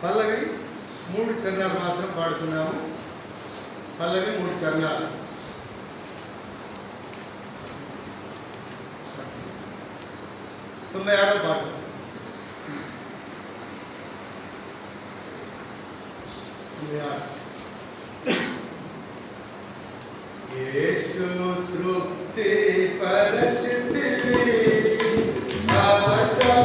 పల్లవి 3 చరణాలు మాత్రం పాడుతున్నాము. పల్లవి 3 చరణాలు. तुम्हें यार पाठ यीशु तृप्ति परचिति आशा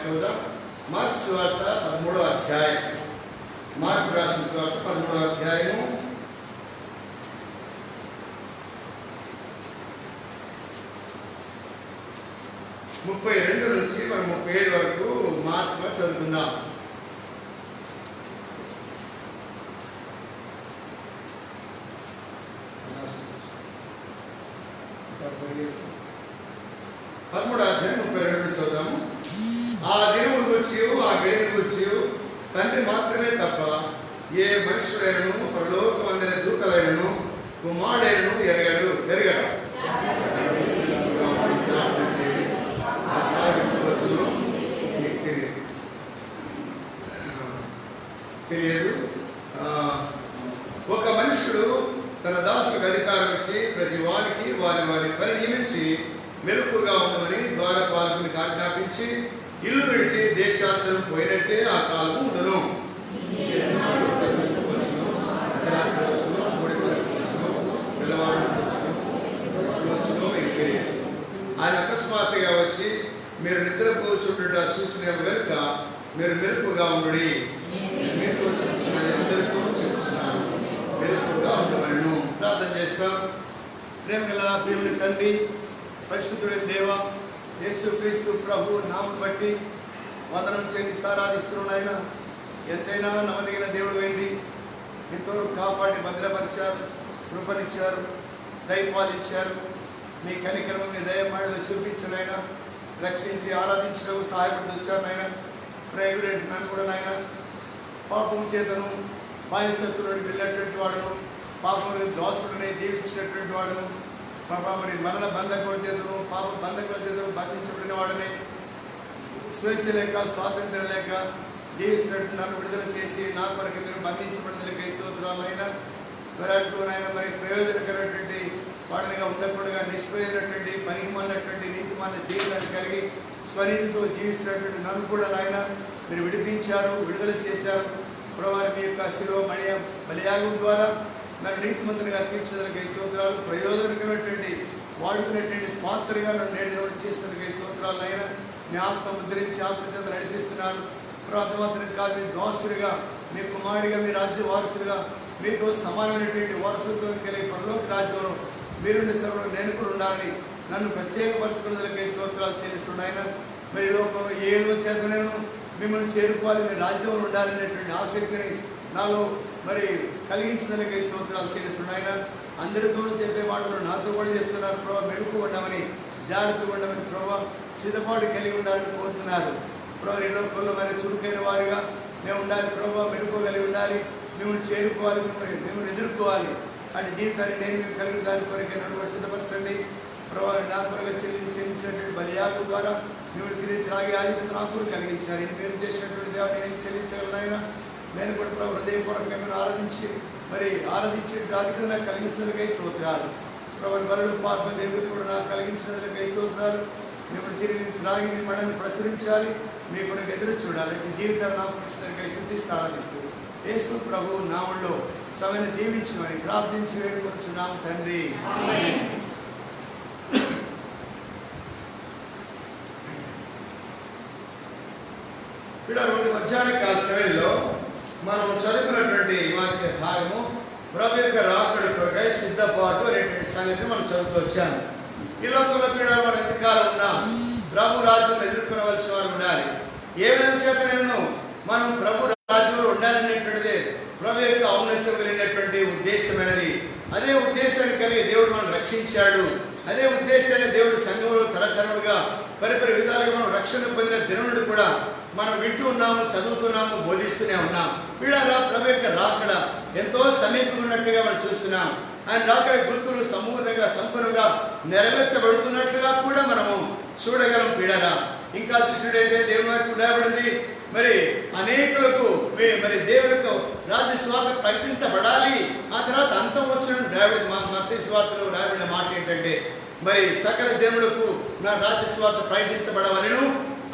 చదువుదాం. మార్కు సువార్త 13వ అధ్యాయం. మార్కు రాసిన సువార్త 13వ అధ్యాయము 32 నుంచి మనం 37 వరకు మార్చిలో చదువుకుందాం. పదమూడవ అధ్యాయం 32 నుంచి చదువుదాము. ఆ దినమును గూర్చి ఆ గడియను గూర్చి తండ్రి మాత్రమే తప్ప ఏ మనుషుడైనను పరలోకమందరి దూతలైనను కుమారుడైనను ఎరగరా. తెలియదు. ఒక మనుషుడు తన దాసులకు అధికారం ఇచ్చి ప్రతి వారికి వారి వారి పని నియమించి మెలకుగా ఉండమని ద్వారపాలకునికి ఆజ్ఞాపించి ఇల్లు విడిచి దేశాంతరం పోయినట్టే ఆ కాలము ఉండను. ఆయన అకస్మాత్తుగా వచ్చి మీరు నిద్రపోచుండుట చూచిన వెనుక మీరు మెలకుగా ఉండు. మీతో చెప్తున్నది అందరికీ చెప్తున్నాను, మెలకుగా ఉండమని. ప్రార్థన చేస్తాం. ప్రేమని తండ్రి, పరిశుద్ధుడైన దేవ, యేసుక్రీస్తు ప్రభు నామం బట్టి వందనం చెల్లిస్తూ ఆరాధిస్తున్నాయన. ఎంతైనా నమ్మదగిన దేవుడు వేండి, ఇంతవరకు కాపాడి భద్రపరిచారు, కృపనిచ్చారు, దయపాలిచ్చారు. మీ కనికరం మీ దయమాడలు చూపించినైనా రక్షించి ఆరాధించడం సహాయపడి వచ్చారు నాయన. ప్రేగుడేంటి నన్ను కూడా నాయన పాపం చేతను బానిసత్తులను వెళ్ళినటువంటి వాడును, పాపములకు దోషుడనే జీవించినటువంటి వాడును, పాప మరి మరణ బంధకుల చేతను పాప బంధకుల చేతను బంధించబడిన వాడనే స్వేచ్ఛ లేక స్వాతంత్ర్యం లేక జీవించినట్టు నన్ను విడుదల చేసి నా కొరకు మీరు బంధించబడిన స్తోత్రాలైనా విరాట్లోనైనా మరి ప్రయోజనకరమైనటువంటి వాడినిగా ఉండకుండా నిష్ప్రయోజనటువంటి పనికిమన్నటువంటి నీతిమాల జీవితాన్ని కలిగి స్వనీతితో జీవించినటువంటి నన్ను కూడా నాయన మీరు విడిపించారు, విడుదల చేశారు. ప్రభువారి మీ యొక్క శిలువ బలియాగం ద్వారా నన్ను నీతిమంతునిగా తీర్చేందుకు స్తోత్రాలు. ప్రయోజనకరమైనటువంటి వాడుకునేటువంటి పాత్రగా నన్ను నేడు చేసినందుకు స్తోత్రాలు అయినా మీ ఆత్మ ముద్రించి ఆత్మచేత నడిపిస్తున్నారు. ప్రార్థమాత్రం కాదు, మీ దోసుడిగా, మీ కుమారుడిగా, మీ రాజ్య వారసుడిగా, మీతో సమానమైనటువంటి వారసులతో కలిగి పరలోక రాజ్యంలో మీరుండే సేవలో నేను కూడా ఉండాలని నన్ను ప్రత్యేకపరచుకునేందుకు స్తోత్రాలు చెల్లిస్తున్నాయన. మరి లోకంలో ఏదో చేత నేను మిమ్మల్ని చేరుకోవాలి, మీ రాజ్యంలో ఉండాలనేటువంటి ఆసక్తిని నాలో మరి కలిగించినందుకు స్తోత్రాలు చెల్లిస్తున్నాయన. అందరితోనూ చెప్పే మాటలు నాతో కూడా చెప్తున్నారు. ప్రభావ మెలుకు ఉండమని, జాగ్రత్తగా ఉండమని, ప్రభావ సిద్ధపాటు కలిగి ఉండాలని కోరుతున్నారు. ప్రభావ ఈ లోకంలో మరి చురుకైన వారుగా మేము ఉండాలి. ప్రభావ మెలుకు కలిగి ఉండాలి, మిమ్మల్ని చేరుకోవాలి, మిమ్మల్ని ఎదుర్కోవాలి. అటు జీవితాన్ని నేను మేము కలిగిన దాని కొరకే నన్ను కూడా సిద్ధపరచండి. ప్రభావ నా కొరగా చెల్లించినటువంటి బలియాగం ద్వారా మిమ్మల్ని తిరిగి త్రాగి ఆధిక్యత నాకు కూడా కలిగించారు. మీరు చేసినటువంటి దేవాన్ని నేను చెల్లించగలనైనా నేను కూడా ప్రభు హృదయపూర్వకంగా మిమ్మల్ని ఆరాధించేటువంటి ఆధిక్యత నాకు కలిగించినందుకై స్తోత్రాలు. ప్రభు బలుడు పాప దేవత కూడా నాకు కలిగించినందుకై స్తోత్రాలు. మిమ్మల్ని తిరిగి త్రాగి మిమ్మల్ని ప్రచురించాలి, మీ కొరకు ఎదురు చూడాలి. ఈ జీవితాన్ని నాకు ఇచ్చినందుకై శుద్ధిస్తూ ఆరాధిస్తూ యేసు ప్రభు నామంలో సభను దీవించమని ప్రార్థించి వేడుకొంచున్నాము తండ్రి. ఇక్కడ మధ్యాహ్న కాల సమయంలో మనం చదువుకున్నటువంటి వాక్య భాగము ప్రభు యొక్క రాకడి కొరకై సిద్ధపాటు అనేటువంటి సంగతిని మనం చదువుతూ వచ్చాము. ఈ లోకంలో కూడా మనం ఎంతకాలం ఉన్నాం, ప్రభు రాజ్యం ఎదుర్కొనవలసిన వారు ఉండాలి. ఏ విధం చేత నేను మనం ప్రభు రాజ్యంలో ఉండాలనేటువంటిదే ప్రభు యొక్క ఔన్నత్యం కలిగినటువంటి ఉద్దేశమైనది. అదే ఉద్దేశాన్ని కలిగి దేవుడు మనం రక్షించాడు. అదే ఉద్దేశాన్ని దేవుడు సంఘంలో తరతరములుగా పరిపరి విధాలుగా మనం రక్షణ పొందిన దినముడు కూడా మనం వింటూ ఉన్నాము, చదువుతున్నాము, బోధిస్తూనే ఉన్నాం. వీడాల ప్రభు యొక్క రాకడ ఎంతో సమీపంగా ఉన్నట్టుగా మనం చూస్తున్నాం. ఆయన రాకడ గుర్తులు సంపూర్ణంగా నెరవేర్చబడుతున్నట్లుగా కూడా మనము చూడగలం. పీడరా ఇంకా చూసినట్టయితే దేవుని వైపు రాబడింది, మరి అనేకులకు మరి దేవుని యొక్క రాజ్య స్వార్థ ప్రకటించబడాలి. ఆ తర్వాత అంతం వచ్చిన రాబడింది. మత్తయి సువార్తలో రాబడిన మాట ఏంటంటే మరి సకల జనులకు నా రాజ్య స్వార్థ ప్రకటించబడవలను,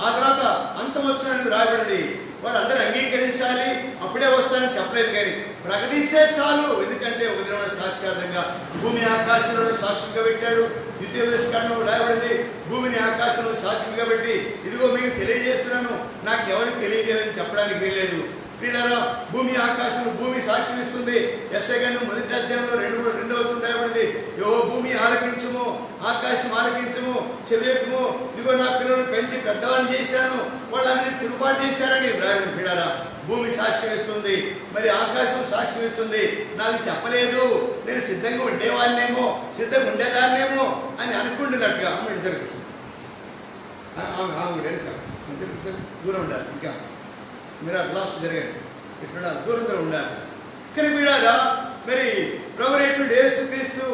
ఆ తర్వాత అంతం వచ్చిన రాబడింది. వాళ్ళందరూ అంగీకరించాలి, అప్పుడే వస్తానని చెప్పలేదు. కానీ ప్రకటిస్తే చాలు. ఎందుకంటే ఒక దినమైన సాక్షార్థంగా భూమి ఆకాశంలో సాక్షిగా పెట్టాడు. ద్వితీయోపదేశకాండంలో రాయబడింది, భూమిని ఆకాశంలో సాక్షిగా పెట్టి ఇదిగో మీకు తెలియజేస్తున్నాను, నాకు ఎవరికి తెలియజేయాలని చెప్పడానికి వీల్లేదు. ప్రియులారా, భూమి ఆకాశం, భూమి సాక్ష్యం ఇస్తుంది. యెషయా గ్రంథం 1వ అధ్యాయంలో 2వ వచనం రాయబడింది, యెహోవా భూమి ఆలకించుము, ఆకాశం ఆలకించుము, చెవియకుము, ఇదిగో నా పిల్లలను పెంచి పెద్దవాడిని చేశాను, వాళ్ళు అనేది తిరుగుబాటు చేశారని రాయబడింది. ప్రియులారా, భూమి సాక్ష్యం ఇస్తుంది, మరి ఆకాశం సాక్ష్యం ఇస్తుంది. నాకు చెప్పలేదు, నేను సిద్ధంగా ఉండేవాడినేమో, సిద్ధంగా ఉండేదాన్నేమో అని అనుకుంటున్నట్టుగా ఆమె జరుగుతుంది. దూరం ఉండాలి, ఇంకా మీరు అట్లా జరగండి, ఇట్లా దూరంగా ఉండాలి. కానీ వీడారా, మరి ప్రభువైనటువంటి యేసుక్రీస్తు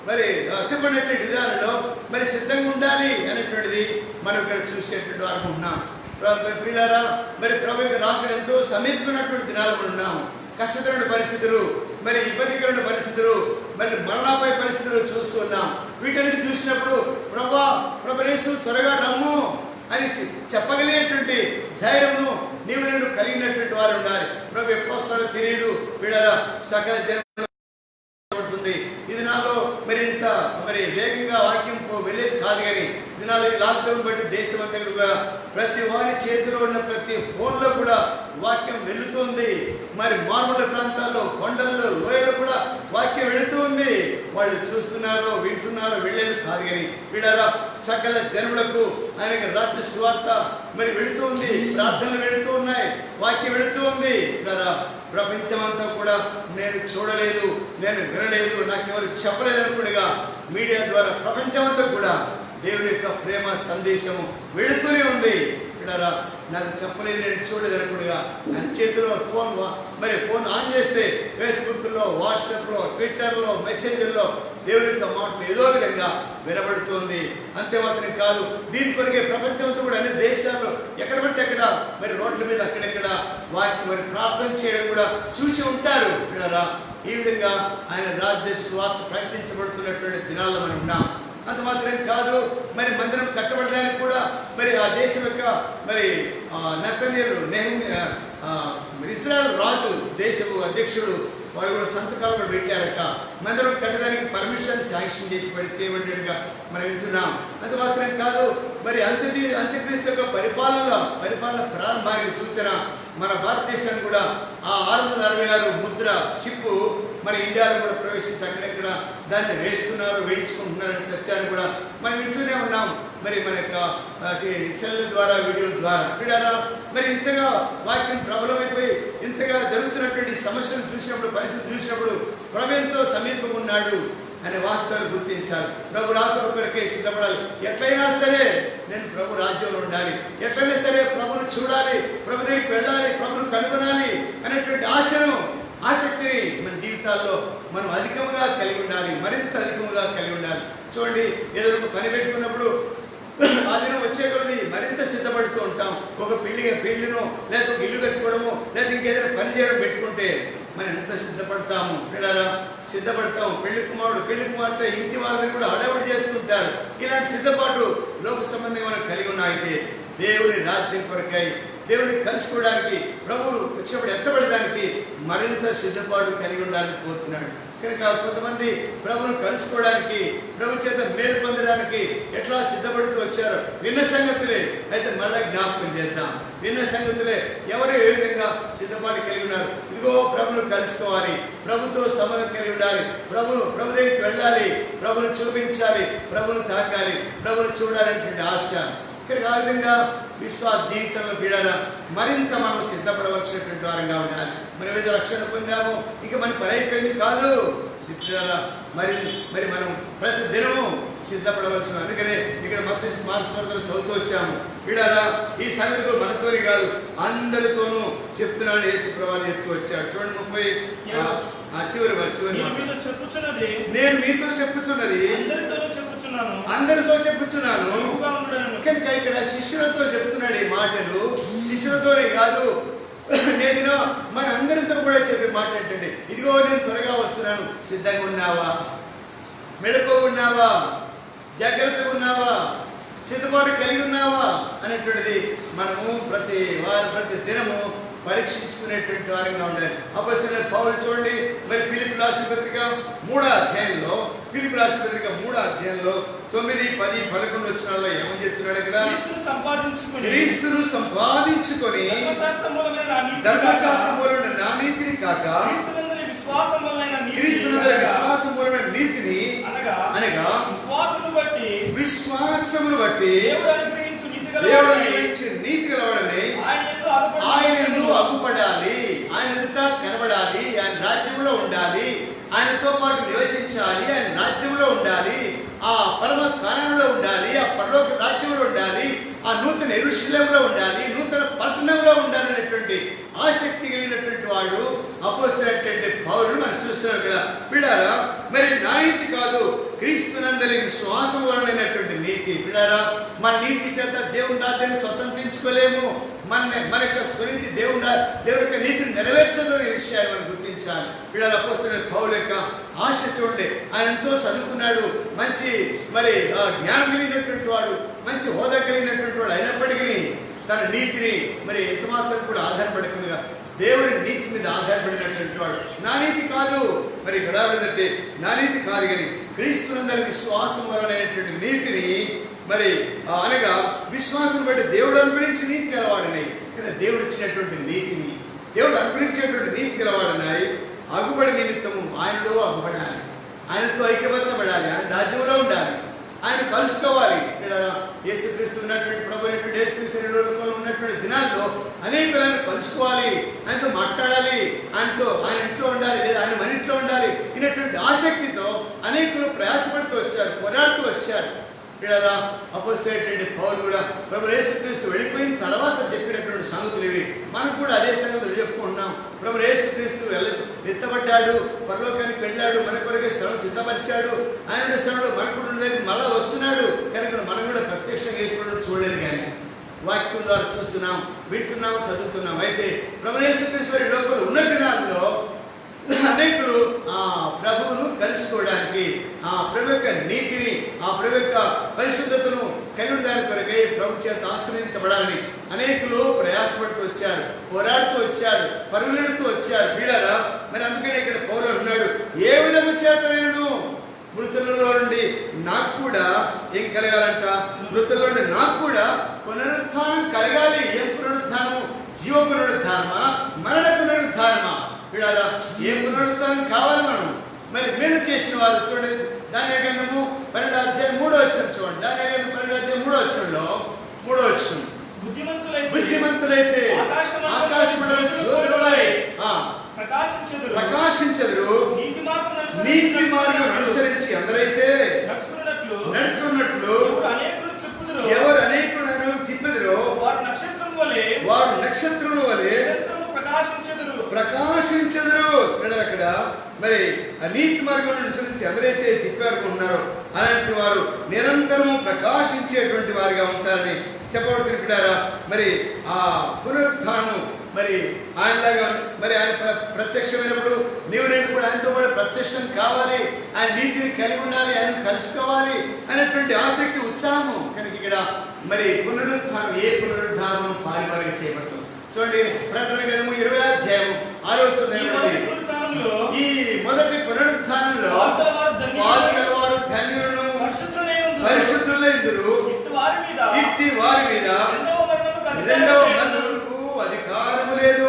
మరి చెప్పినటువంటి విధానంలో మరి సిద్ధంగా ఉండాలి అనేటువంటిది మనం ఇక్కడ చూసేటువంటి అనుకుంటున్నాం. ప్రియులారా, మరి ప్రభు రాకడ ఎంతో సమీపమైనటువంటి దినాలు ఉన్నాము. కష్టతరమైన పరిస్థితులు, మరి ఇబ్బందికరమైన పరిస్థితులు, మరి మరణాపై పరిస్థితులు చూస్తున్నాం. వీటన్నిటి చూసినప్పుడు ప్రభు యేసు త్వరగా రమ్ము అని చెప్పగలిగేటువంటి ధైర్యమును నీవు నేను కలిగినటువంటి వారు ఉండాలి. ప్రభు ఎప్పుడు వస్తారో తెలియదు. వీళ్ళ సకల జనం పడుతుంది. ఇది నాలో మరి ఇంత మరి వేగంగా వాక్యం వెళ్ళేది కాదు. కానీ దినాలు లాక్డౌన్ బట్టి దేశమంతా కూడా ప్రతి వారి చేతిలో ఉన్న ప్రతి ఫోన్లో కూడా వాక్యం వెళుతుంది. మరి మారుమూల ప్రాంతాల్లో, కొండల్లో, లోయలో కూడా వాక్యం వెళుతూ ఉంది. వాళ్ళు చూస్తున్నారో వింటున్నారో వెళ్ళేది కాదు. కానీ వీళ్ళ సకల జనములకు ఆయనకి రాజ్య సువార్త మరి వెళుతూ ఉంది, ప్రార్థనలు వెళుతూ ఉన్నాయి, వాక్యం వెళుతూ ఉంది. వీళ్ళ ప్రపంచమంతా కూడా నేను చూడలేదు, నేను వినలేదు, నాకెవరు చెప్పలేదు అనుకునేగా మీడియా ద్వారా ప్రపంచమంతా కూడా దేవుని యొక్క ప్రేమ సందేశము వెళుతూనే ఉంది. విడారా, నాకు చెప్పలేదు, నేను చూడలేదు అనుకునేగా ఆయన చేతిలో ఫోన్ ఆన్ చేస్తే ఫేస్బుక్లో, వాట్సాప్లో, ట్విట్టర్లో, మెసేజ్ల్లో దేవుని యొక్క మాటలు ఏదో విధంగా వినబడుతుంది. అంతే మాత్రం కాదు, దీని కొరకే ప్రపంచంతో కూడా అన్ని దేశాల్లో ఎక్కడ పడితే అక్కడ మరి రోడ్ల మీద అక్కడెక్కడ వాటిని మరి ప్రార్థన చేయడం కూడా చూసి ఉంటారు. విడారా, ఈ విధంగా ఆయన రాజ్య స్వార్థ ప్రకటించబడుతున్నటువంటి దినాల్లో మనం ఉన్నాం. అంత మాత్రం కాదు, మరి మందిరం కట్టబడడానికి కూడా మరి ఆ దేశం యొక్క మరి నెతన్యాహు ఇశ్రాయేలు రాజు దేశపు అధ్యక్షుడు వాళ్ళు కూడా సంతకాలు కూడా పెట్టారట. మందిరం కట్టడానికి పర్మిషన్ శాంక్షన్ చేసి చేయబడినట్టుగా మనం వింటున్నాం. అంత మాత్రం కాదు, మరి అంత్యక్రీస్తు యొక్క పరిపాలన ప్రారంభానికి సూచన మన భారతదేశాన్ని కూడా ఆ 666 ముద్ర చిప్పు మన ఇండియాలో కూడా ప్రవేశించి అక్కడెక్కడ దాన్ని వేయించుకుంటున్నారనే సత్యాన్ని కూడా మనం వింటూనే ఉన్నాం. మరి మన యొక్క సెల్ ద్వారా, వీడియోల ద్వారా మరి ఇంతగా వాక్యం ప్రబలమైపోయి ఇంతగా జరుగుతున్నటువంటి సమస్యలు చూసినప్పుడు, పరిస్థితి చూసినప్పుడు ప్రభు ఎంతో సమీపంగా ఉన్నాడు అనే వాస్తవాలు గుర్తించాలి. ప్రభు రాకడ కొరకే సిద్ధపడాలి. ఎట్లయినా సరే నేను ప్రభు రాజ్యంలో ఉండాలి, ఎట్లయినా సరే ప్రభును చూడాలి, ప్రభు దగ్గరికి వెళ్ళాలి, ప్రభును కనుగొనాలి అనేటువంటి ఆసక్తిని మన జీవితాల్లో మనం అధికంగా కలిగి ఉండాలి, మరింత అధికంగా కలిగి ఉండాలి. చూడండి, ఏదో ఒక పని పెట్టుకున్నప్పుడు ఆ దినం వచ్చే కొలది మరింత సిద్ధపడుతూ ఉంటాం. ఒక పెళ్లినో లేకపోతే ఒక ఇల్లు కట్టుకోవడమో లేదా ఇంకేదైనా పని చేయడం పెట్టుకుంటే మనం ఎంత సిద్ధపడతాము. సిద్ధపడతాము. పెళ్లి కుమార్తె ఇంటి వాళ్ళని కూడా హడావుడి చేస్తుంటారు. ఇలాంటి సిద్ధపాటు లోక సంబంధంగా మనం కలిగి ఉన్నాయితే దేవుని రాజ్యం కొరకై, దేవుని కలుసుకోవడానికి, ప్రభువు వచ్చినప్పుడు ఎత్తబడడానికి మరింత సిద్ధపాటు కలిగి ఉండాలని కోరుతున్నాడు. కనుక కొంతమంది ప్రభువును కలుసుకోవడానికి, ప్రభు చేత మేలు పొందడానికి ఎట్లా సిద్ధపడుతూ వచ్చారో విన్న సంగతులే అయితే మళ్ళీ జ్ఞాపకం చేద్దాం. విన్న సంగతులే ఎవరు ఏ విధంగా సిద్ధపాటు కలిగి ఉన్నారు. ఇదిగో ప్రభును కలుసుకోవాలి, ప్రభుతో సంబంధం కలిగి ఉండాలి, ప్రభు దగ్గరికి వెళ్ళాలి, ప్రభును చూపించాలి, ప్రభును తాకాలి, ప్రభును చూడాలనేటువంటి ఆశ. ఇక్కడ ఆ విధంగా విశ్వాస జీవితంలో వీడారా మరింత మనం సిద్ధపడవలసినటువంటి వారంగా ఉండాలి. మనం ఏదో రక్షణ పొందాము, ఇక మన పని అయిపోయింది కాదు. మరి మనం ప్రతి దినము సిద్ధపడవలసిన. అందుకనే ఇక్కడ మొత్తం మార్క్స్ చదువుతూ వచ్చాము. వీడారా ఈ సంగతులు మనతోనే కాదు అందరితోనూ చెప్తున్నాడు యేసు ప్రభువు చెప్తూ వచ్చాడు. చూడండి 30 చివరి నేను మీతో చెప్పుచున్నది అందరితో చెప్పుచున్నాను. కనుక ఇక్కడ శిష్యులతో చెప్తున్నాడు ఈ మాటలు. శిష్యులతోనే కాదు, నేను మన అందరితో కూడా చెప్పే మాట ఏంటంటే, ఇదిగో నేను త్వరగా వస్తున్నాను, సిద్ధంగా ఉన్నావా, మెళకువగా ఉన్నావా, జాగ్రత్తగా ఉన్నావా, సిద్ధపాటు కలిగి ఉన్నావా అనేటువంటిది మనము ప్రతి దినము పరీక్షించుకునేటువంటి వారిగా ఉండాలి. అపొస్తలుడైన పౌలు చూడండి, మరి ఫిలిప్పీ రాసిన పత్రిక 3వ అధ్యాయంలో, ఫిలిప్పీ రాసిన పత్రిక 3వ అధ్యాయంలో 9, 10, 11 వచనాల్లో ఏమని చెప్తున్నాడు ఇక్కడ? క్రీస్తును సంపాదించుకొని ధర్మశాస్త్రమూలమైన నా నీతిని కాక క్రీస్తునందలి విశ్వాసం మూలమైన నీతిని అనగా విశ్వాసమును బట్టి దేవుడు అనుగ్రహించి నీతి గలవాడని ఆయన యందు అగుపడాలి, ఆయన ఎదుట కనబడాలి, ఆయన రాజ్యంలో ఉండాలి, ఆయనతో పాటు నివసించాలి, ఆయన రాజ్యంలో ఉండాలి, ఆ పరమ కారణంలో ఉండాలి, ఆ పరలోక రాజ్యంలో ఉండాలి, ఆ నూతన యెరూషలేములో ఉండాలి, నూతన పట్టణంలో ఉండాలి అనేటువంటి ఆసక్తి కలిగినటువంటి వాడు అపోస్తలుడైనటువంటి పౌలును మనం చూస్తున్నాం కదా. బిడ్డారా, మరి నా నీతి కాదు, క్రీస్తునందలి విశ్వాసం వలనైనటువంటి నీతి. బిడ్డారా, మన నీతి చేత దేవుని రాజ్యాన్ని స్వతంత్రించుకోలేము. మన యొక్క స్వనీతి దేవుని యొక్క నీతిని నెరవేర్చదు అనే విషయాన్ని మనం గుర్తించాలి. బిడ్డారా, అపోస్తలుడైన పౌలు యొక్క ఆశ చూడండి, ఆయన ఎంతో చదువుకున్నాడు, మంచి మరి జ్ఞానం కలిగినటువంటి వాడు, మంచి హోదా కలిగినటువంటి వాడు అయినప్పటికీ తన నీతిని మరి ఎంతమాత్రం కూడా ఆధారపడకుండా దేవుని నీతి మీద ఆధారపడినటువంటి వాడు. నా నీతి కాదు, మరి ఇక్కడ ఏంటంటే నా నీతి కాదు కానీ క్రీస్తునందరి విశ్వాసం వలనైనటువంటి నీతిని, మరి అనగా విశ్వాసం బట్టి దేవుడు అనుగ్రహించి నీతి గలవాడని, కానీ దేవుడు ఇచ్చినటువంటి నీతిని, దేవుడు అనుగ్రహించేటువంటి నీతి గలవాడన్నాయి. అగుబడి నిమిత్తము ఆయనలో అగుపడాలి, ఆయనతో ఐక్యపరచబడాలి, ఆయన రాజ్యంలో ఉండాలి, ఆయన కలుసుకోవాలి. యేసుక్రీస్తు ఉన్నటువంటి ప్రభు అయినటువంటి యేసుక్రీస్తు లోకంలో ఉన్నటువంటి దినాల్లో అనేకులను కలుసుకోవాలి, ఆయనతో మాట్లాడాలి, ఆయనతో ఆయన ఇంట్లో ఉండాలి, లేదా ఆయన మన ఇంట్లో ఉండాలి ఇన్నటువంటి ఆసక్తితో అనేకులు ప్రయాసపడుతూ వచ్చారు, పోరాడుతూ వచ్చారు. ఇక్కడ అపోస్తలుడైనటువంటి పౌలు కూడా ప్రభు యేసుక్రీస్తు వెళ్ళిపోయిన తర్వాత చెప్పినటువంటి సంగతులు ఇవి. మనం కూడా అదే సంగతులు చెప్పుకుంటున్నాం. ప్రభు యేసుక్రీస్తు ఎత్తబడ్డాడు, పరలోకానికి వెళ్ళాడు, మన కొరకే స్థలం సిద్ధపరిచాడు, ఆయన స్థలంలో మనకు ఉండడానికి మళ్ళా వస్తున్నాడు. కనుక మనం కూడా ప్రత్యక్షంగా వేసుకోవడం చూడలేదు, కానీ వాక్యం ద్వారా చూస్తున్నాం, వింటున్నాం, చదువుతున్నాం. అయితే ప్రభు యేసుక్రీస్తు వారి లోపల ఉన్న దినాల్లో అనేకులు ఆ ప్రభువును కలుసుకోవడానికి, ఆ ప్రభు యొక్క నీతిని, ఆ ప్రభు యొక్క పరిశుద్ధతను కలిగిన దాని కొరకై ప్రభు చేత ఆశ్రయించబడాలని అనేకులు ప్రయాసపడుతూ వచ్చారు, పోరాడుతూ వచ్చారు, పరుగులెడుతూ వచ్చారు. వీడారా, మరి అందుకనే ఇక్కడ పౌలు ఉన్నాడు, ఏ విధము చేత నేను మృతులలో నుండి నాకు కూడా ఏం కలగాలంట? మృతుల్లో నుండి నాకు కూడా పునరుత్థానం కలగాలి. ఏం పునరుత్థానము? జీవ పునరుత్థానమా, మరణ పునరుత్థానమా? వీడారా, ఏ పునరుత్థానం కావాలి మనం? మరి మేలు చేసిన వారు చూడండి, దాని గ్రంథము 12వ అధ్యాయం 3వ వచనం చూడండి. దాని గ్రంథం 12వ అధ్యాయం 3వ వచనంలో 3వ వచనం, బుద్ధిమంతులైతే ఆకాశములో జ్యోతులై ప్రకాశించెదరు, నీతి మార్గం అనుసరించి అందరైతే నడుచుకున్నట్లు ఎవరు అనేకులను తిప్పెదరో వారు నక్షత్రముల వలె ప్రకాశించెదరు. అక్కడ మరి ఆ నీతి మార్గం అనుసరించి ఎవరైతే తిప్పారుకున్నారో అలాంటి వారు నిరంతరము ప్రకాశించేటువంటి వారిగా ఉంటారని చెప్పబడుతుంది. ఇక్కడ మరి ఆ పునరుత్థానం మరి ఆయనలాగా మరి ఆయన ప్రత్యక్షమైనప్పుడు నీవు నేను కూడా ఆయనతో పాటు ప్రత్యక్షం కావాలి, ఆయన నీతిని కలిగి ఉండాలి, ఆయన కలుసుకోవాలి అనేటువంటి ఆసక్తి, ఉత్సాహము. కనుక ఇక్కడ మరి పునరుత్థానం, ఏ పునరుత్థానం పారివారిగా చేయబడుతుంది చూడండి. ప్రకటన గ్రంథము 20వ అధ్యాయం 6వ వచనం, ఈ మొదటి పునరుత్థానంలో పాలుగలవారు ధన్యులను పరిశుద్ధులైందురు, ఇట్టి వారి మీద రెండవ మరణములకు అధికారము లేదు.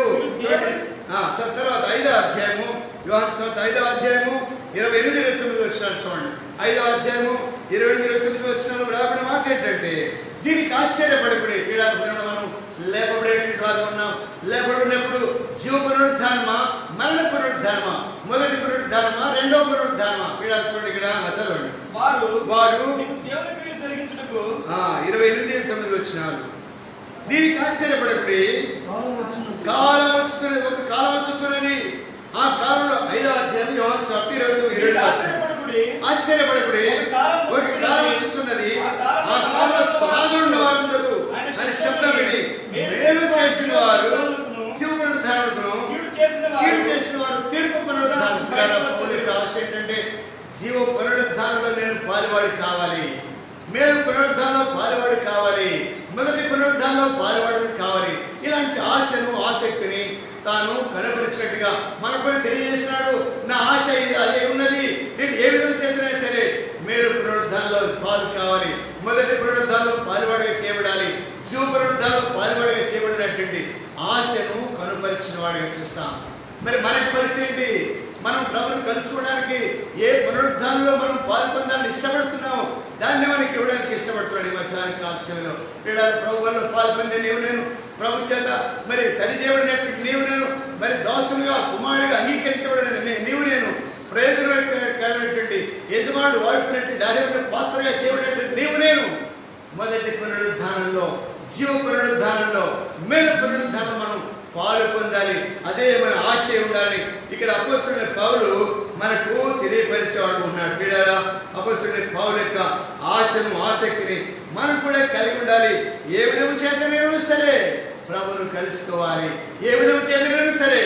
తర్వాత 5వ అధ్యాయము, యోహాను సువార్త 5వ అధ్యాయము 28-29 వచనాలు చూడండి. 5వ అధ్యాయము 28-29 వచనాలు రాబడిన మాట ఏంటంటే, దీనికి ఆశ్చర్యపడకుడి, పీడాకులను మనం లేపబడేటువంటి వారు ఉన్నాం. లేపబడినప్పుడు జీవ పునరుద్ధానమా, మరణ పునరుద్ధానమా, మొదటి పునరుద్ధానమా, రెండవ పునరుద్ధానమా? పీడాలు చూడండి, ఇక్కడ చదవండి. వారు 28-29 వచనాలు, దీనికి ఆశ్చర్యపడకుడి, కాలం వచ్చుతున్నది, ఒక కాలం వచ్చుతున్నది. ఆ కాలంలో 5వ అధ్యాయం యోహాను సువార్త 20-22 ఆశ్చర్యపడకుడి, ఒక కాలం వచ్చుతున్నది, ఆ కాలంలో సాధున్న వారందరూ అని శబ్దం విని మేలు చేసిన వారు శివ పునరుద్ధానమును, కీడు చేసిన వారు తీర్పు పునరుద్ధానం. ఆశ ఏంటంటే జీవ పునరుద్ధానంలో నేను పాలువాడి కావాలి, మేలు పునరుద్ధానంలో పాలువాడి కావాలి, మొదటి పునరుద్ధానంలో పాలువాడి కావాలి. ఇలాంటి ఆశను, ఆసక్తిని తాను కనపరిచినట్టుగా మనకు కూడా తెలియజేస్తున్నాడు. నా ఆశ అదే ఉన్నది, నేను ఏ విధం చేసినా సరే మీరు పునరుద్ధానంలో పాలు కావాలి, మొదటి పునరుద్ధానంలో పాలువాడిగా చేయబడాలి, జీవ పునరుద్ధానంలో పాలువాడిగా చేయబడినటువంటి ఆశను కనుపరిచిన వాడిగా చూస్తాం. మరి మనకి పరిస్థితి ఏంటి? మనం ప్రభుని కలుసుకోవడానికి ఏ పునరుద్ధానంలో మనం పాల్పొందాలని ఇష్టపడుతున్నాము, దాన్ని మనకి ఇవ్వడానికి ఇష్టపడుతున్నాడు. ఈ మధ్యాహ్న కాలశంలో ప్రభు వల్ల పాల్పొందే నీవు నేను, ప్రభు చేత మరి సరిచేయబడినటువంటి నీవు నేను, మరి దోషంగా కుమారుడిగా అంగీకరించబడిన నీవు నేను, ప్రయోజనమైనటువంటి యజమానుడు వాడుకున్నటువంటి అదేవిధంగా పాత్రగా చేయబడినటువంటి నీవు నేను మొదటి పునరుద్ధానంలో, జీవ పునరుద్ధానంలో, మేలు పునరుద్ధానం మనం పాలు పొందాలి. అదే మన ఆశయం ఉండాలి. ఇక్కడ అపోస్తలుడైన పౌలు మనకు తెలియపరిచేవాడు ఉన్నాడు. వీడారా అపోస్తలుడైన పౌలు యొక్క ఆశను, ఆసక్తిని మనం కూడా కలిగి ఉండాలి. ఏ విధము చేతనైనా సరే ప్రభును కలుసుకోవాలి, ఏ విధము చేతనైనా సరే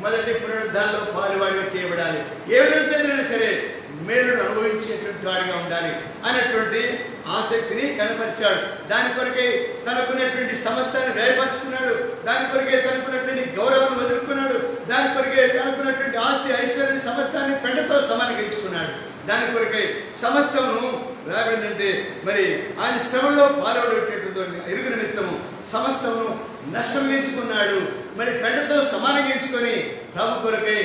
మొదటి పునరుద్ధానంలో పాలువాడిగా చేయబడాలి, ఏ విధం చేతనైనా సరే మేలును అనుభవించేటువంటి వాడిగా ఉండాలి అనేటువంటి ఆసక్తిని కనపరిచాడు. దాని కొరకే తనకున్నటువంటి సమస్తాన్ని వ్యయపరుచుకున్నాడు, దాని కొరకే తనకున్నటువంటి గౌరవాన్ని వదులుకున్నాడు, దాని కొరకే తనకున్నటువంటి ఆస్తి ఐశ్వర్యాన్ని సమస్తాన్ని పెంటతో సమానగించుకున్నాడు. దాని కొరకై సమస్తమును రాబడిందంటే మరి ఆయన శ్రమలో పాల్గొనేటటువంటి ఎరుగు నిమిత్తము సమస్తమును నష్టమించుకున్నాడు. మరి పెంటతో సమానంగించుకొని ప్రభు కొరకై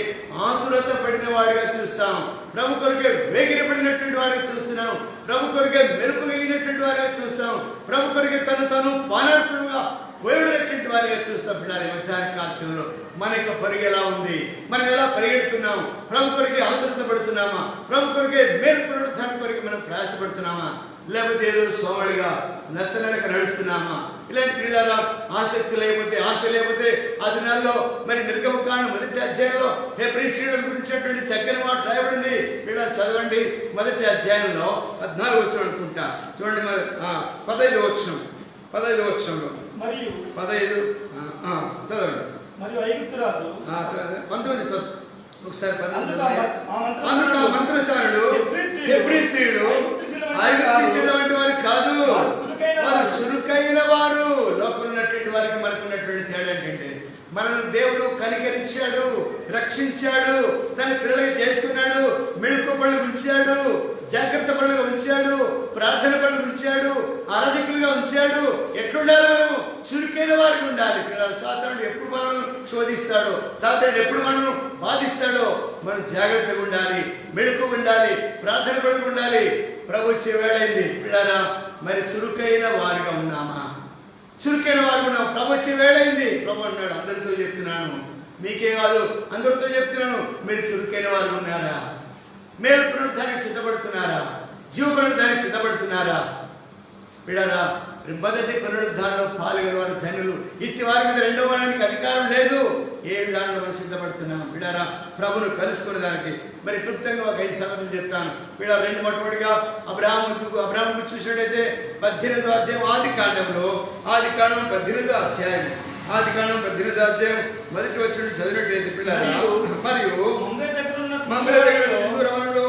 ఆతురత పడిన వాడిగా చూస్తాం, ప్రభు కొరకే వేగిరపడినటువంటి వాడిగా చూస్తున్నాం, ప్రభు కొరకే మెరుపు కలిగినటువంటి వాడిగా చూస్తాం, ప్రభు కొరకే తను పానార్పణగా పోయినటువంటి వారిగా చూస్తాం. పిల్లలు మధ్యాహ్న కాలశంలో మన యొక్క పరుగు ఎలా ఉంది, మనం ఎలా పరిగెడుతున్నాం, ప్రభు కొరకే ఆతురత పడుతున్నామా, ప్రభు కొరకే మేలు పునరుద్ధానం కొరకే మనం ప్రయాసపడుతున్నామా, లేకపోతే ఏదో సోమడిగా నత్తనడక నడుస్తున్నామా? ఇలాంటి పిల్లల ఆసక్తి లేకపోతే, ఆశ లేకపోతే ఆ దినాల్లో మరి నిర్గమకాండం మొదటి అధ్యాయంలో హెబ్రీ స్త్రీల గురించినటువంటి చక్కని మాట రాయబడింది. పిల్లలు చదవండి, మొదటి అధ్యాయంలో 14 వచనం అనుకుంటా, చూడండి 15 వచనంలో 15 చదవండి. మరియు ఐగుప్తు రాజు 19 ఒకసారి అందుకు మంత్రసానుడు హెబ్రీ స్త్రీలు ఐగుప్తు స్త్రీల వంటి వారు కాదు, వారు చురుకైన వారు. లోపల ఉన్నటువంటి వారికి మనకున్నటువంటి తేడా ఏంటంటే మనల్ని దేవుడు కనికరించాడు, రక్షించాడు, తన పిల్లలకి చేసుకున్నాడు, మెళుకు పళ్ళు ఉంచాడు, జాగ్రత్త పళ్ళుగా ఉంచాడు, ప్రార్థన పళ్ళు ఉంచాడు, ఆరాధికులుగా ఉంచాడు. ఎట్లుండాలి? మనము చురుకైన వారికి ఉండాలి. పిల్లలు సాతానుడు ఎప్పుడు మనల్ని శోధిస్తాడో, సాతానుడు ఎప్పుడు మనల్ని బాధిస్తాడో మనం జాగ్రత్తగా ఉండాలి, మెళుకు ఉండాలి, ప్రార్థన పళ్ళుగా ఉండాలి. ప్రభు వచ్చే వేళైంది పిల్లరా, మరి చురుకైన వారిగా ఉన్నామా? చురుకైన వారు ఉన్నాం. ప్రభు వచ్చే వేళైంది. ప్రభు అన్నాడు, అందరితో చెప్తున్నాను, మీకే కాదు అందరితో చెప్తున్నాను, మీరు చురుకైన వారు ఉన్నారా? మేలు పునరుద్ధానికి సిద్ధపడుతున్నారా? జీవ పునరుద్ధానికి సిద్ధపడుతున్నారా? పిల్లరా, మొదటి పునరుద్ధానంలో పాల్గొనే వారు ధనులు. ఇట్టి వారి మీద రెండో వారానికి అధికారం లేదు. ఏ విధానంలో మనం సిద్ధపడుతున్నాం? పిల్లరా, ప్రభును కలుసుకునే దానికి మరి క్లుప్తంగా ఒక 5 సంగతులు చెప్తాను. వీళ్ళ రెండు మొట్టమొదటిగా అబ్రాహాము చూసినట్టయితే 18వ అధ్యాయం ఆది కాండం 18వ అధ్యాయం మొదటి వచ్చిన చదివినట్టయితే పిల్లరా, మరియు మమ్రే దగ్గర సింధూరవనంలో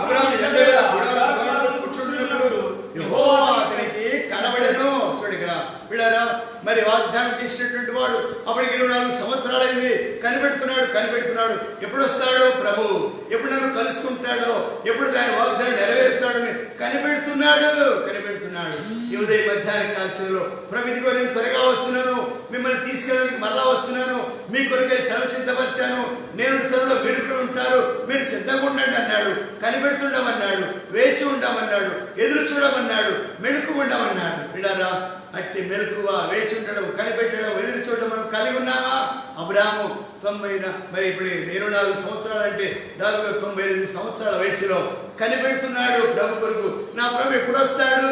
అబ్రాహాము 2000 కూర్చున్నప్పుడు యెహోవా అతనికి కనబడెను. చూడు ఇక్కడ పిల్లరా, మరి వాగ్దానం చేసినటువంటి వాడు అప్పటికి 24 సంవత్సరాలైంది. కనిపెడుతున్నాడు. ఎప్పుడు వస్తాడో ప్రభు, ఎప్పుడు నన్ను కలుసుకుంటాడో, ఎప్పుడు దాని వాగ్దానం నెరవేరుస్తాడని కనిపెడుతున్నాడు. ఈ ఉదయం మధ్యాహ్న కాలశంలో ప్రభు, ఇదిగో నేను త్వరగా వస్తున్నాను, మిమ్మల్ని తీసుకెళ్ళడానికి మరలా వస్తున్నాను, మీ కొరకై శ్రమ సిద్ధపరిచాను, నేను శ్రమలో మెరుపులు ఉంటారు, మీరు సిద్ధంగా ఉండండి అన్నాడు. కనిపెడుతుండమన్నాడు, వేచి ఉండమన్నాడు, ఎదురు చూడమన్నాడు, మెళుకు ఉండమన్నాడు. పిల్లరా, అట్టి మెలకుగా వేచి ఉండడం, కనిపెట్టడం, ఎదురు చూడడం మనం కలిగి ఉన్నామా? అబ్రాహాము 90 మరి ఇప్పుడు 24 సంవత్సరాలు అంటే దాదాపుగా 98 సంవత్సరాల వయసులో కనిపెడుతున్నాడు ప్రభు కొరకు. నా ప్రభు ఎప్పుడు వస్తాడు,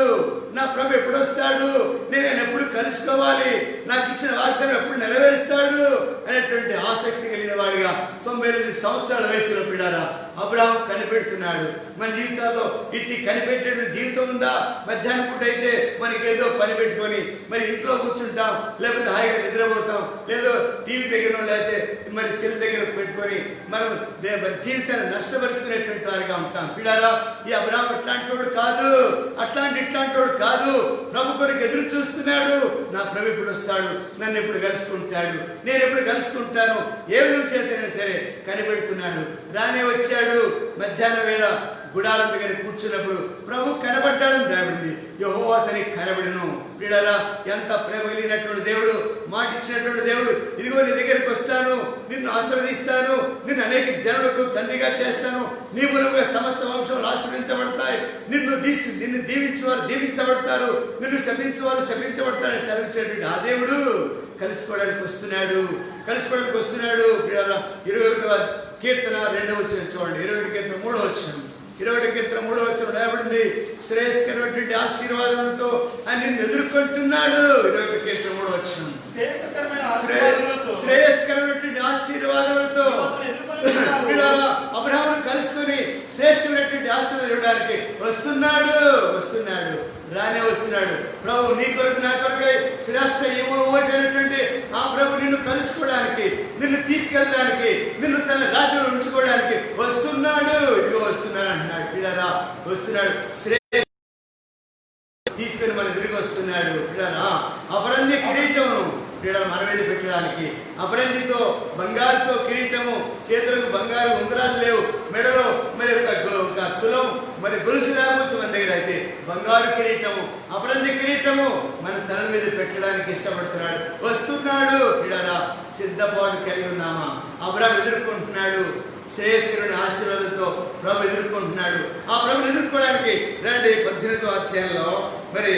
నేను ఎప్పుడు కలుసుకోవాలి, నాకు ఇచ్చిన వాగ్దానం ఎప్పుడు నెరవేరుస్తాడు అనేటువంటి ఆసక్తి కలిగిన వాడిగా 98 సంవత్సరాల వయసులో పిడారా అబ్రాహాము కనిపెడుతున్నాడు. మన జీవితాల్లో ఇట్టి కనిపెట్టే జీవితం ఉందా? మధ్యాహ్నం పూట అయితే మనకి ఏదో పని పెట్టుకొని మరి ఇంట్లో కూర్చుంటాం, లేకపోతే హాయిగా నిద్ర నిద్రపోతాం, లేదో టీవీ దగ్గర లేకపోతే మరి సెల్ దగ్గర పెట్టుకొని మనం మరి జీవితాన్ని నష్టపరుచుకునేటువంటి వారిగా ఉంటాం. పిల్లారా, ఈ అబ్రాహాము అట్లాంటి వాడు కాదు, ఇట్లాంటి వాడు కాదు. ప్రభు కొరకు ఎదురు చూస్తున్నాడు. నా ప్రభు ఎప్పుడు వస్తాడు, నన్ను ఎప్పుడు కలుసుకుంటాడు, నేను ఎప్పుడు కలుసుకుంటాను, ఏ విధంగా చేతనైనా సరే కనిపెడుతున్నాడు. రానే వచ్చాడు. మధ్యాహ్నం వేళ గుడారం దగ్గర కూర్చున్నప్పుడు ప్రభు కనబడ్డాడని రాబడింది. యెహోవా అతనికి కనబడును. ప్రియులారా, ఎంత ప్రేమ కలిగినటువంటి దేవుడు, మాట ఇచ్చినటువంటి దేవుడు. ఇదిగో నీ దగ్గరికి వస్తాను, నిన్ను ఆశీర్వదిస్తాను, నిన్ను అనేక జనులకు తండ్రిగా చేస్తాను, నీ మూలంగా సమస్త వంశంలో ఆశీర్వదించబడతాయి, నిన్ను దీవించేవారు దీవించబడతారు, నిన్ను శపించేవారు శపించబడతారని సెలవించేటువంటి ఆ దేవుడు కలుసుకోవడానికి వస్తున్నాడు. ప్రియులారా, 21వ కీర్తన 2వ వచనం చూడండి. 21 కీర్తన 3వ వచనం. 21 కీర్తన 3వ వచనం రాయబడింది, శ్రేయస్కరమైనటువంటి ఆశీర్వాదాలతో ఆయన నిన్ను ఎదుర్కొంటున్నాడు. 21 కీర్తన 3వ వచనం. శ్రేయస్కరమైనటువంటి ఆశీర్వాదాలతో అబ్రాహామును కలుసుకొని శ్రేష్టమైనటువంటి ఆశీర్వాదం ఇవ్వడానికి వస్తున్నాడు. రానే వస్తున్నాడు. ప్రభు నీ కొరకు నా కొరకై శ్రేష్ఠ ఏమోటైనటువంటి ఆ ప్రభు నిన్ను కలుసుకోవడానికి, నిన్ను తీసుకెళ్ళడానికి, నిన్ను తన రాజ్యంలో ఉంచుకోవడానికి వస్తున్నాడు. ఇదిగో వస్తున్నాడు అంటున్నాడు. పిల్లరా, వస్తున్నాడు. తీసుకొని మన తిరిగి వస్తున్నాడు. పిల్లరా, అపరంజి కిరీటము పిల్లలు మన మీద పెట్టడానికి, అపరంజితో బంగారుతో కిరీటము, చేతులకు బంగారు ఉంగరాలు లేవు, మెడలో మరి ఒక తులం మరి గొలుసు లేకపోతే మన దగ్గర అయితే బంగారు కిరీటము, అపరంజి కిరీటము మన తల మీద పెట్టడానికి ఇష్టపడుతున్నాడు. వస్తున్నాడు. పిల్లరా, సిద్ధపాటు కలిగి ఉన్నామా? అబ్రాహాము ఎదుర్కొంటున్నాడు. శ్రేయస్కరమైన ఆశీర్వాదంతో ప్రభు ఎదుర్కొంటున్నాడు. ఆ ప్రభుని ఎదుర్కోవడానికి రండి. 18వ అధ్యాయంలో మరి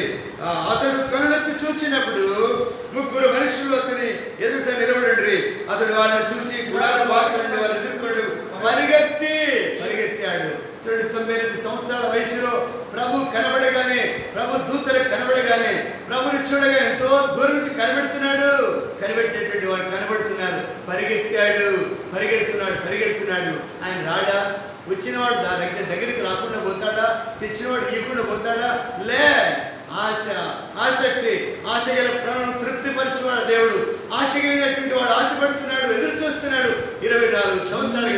అతడు కనులెత్తి చూచినప్పుడు 3 మనుషులు అతని ఎదుట నిలబడండి. అతడు వారిని చూసి గుడారం వాకి నుండి వారిని ఎదుర్కొన్నాడు. పరిగెత్తాడు. 98 సంవత్సరాల వయసులో ప్రభు కనబడగానే, ప్రభు దూతలకు కనబడగానే, ప్రభుని చూడగానే ఎంతో దూరం నుంచి కనిపెట్టేటువంటి వాడు కనబడుతున్నారు. పరిగెడుతున్నాడు. ఆయన రాడా? వచ్చినవాడు దగ్గరికి రాకుండా పోతాడా? తెచ్చినవాడు ఇవ్వకుండా పోతాడా? లే. ఆశ గల ప్రాణం తృప్తిపరిచేవాడు దేవుడు. ఆశ కలిగినటువంటి వాడు ఆశపడుతున్నాడు, ఎదురు చూస్తున్నాడు. 24 సంవత్సరాలు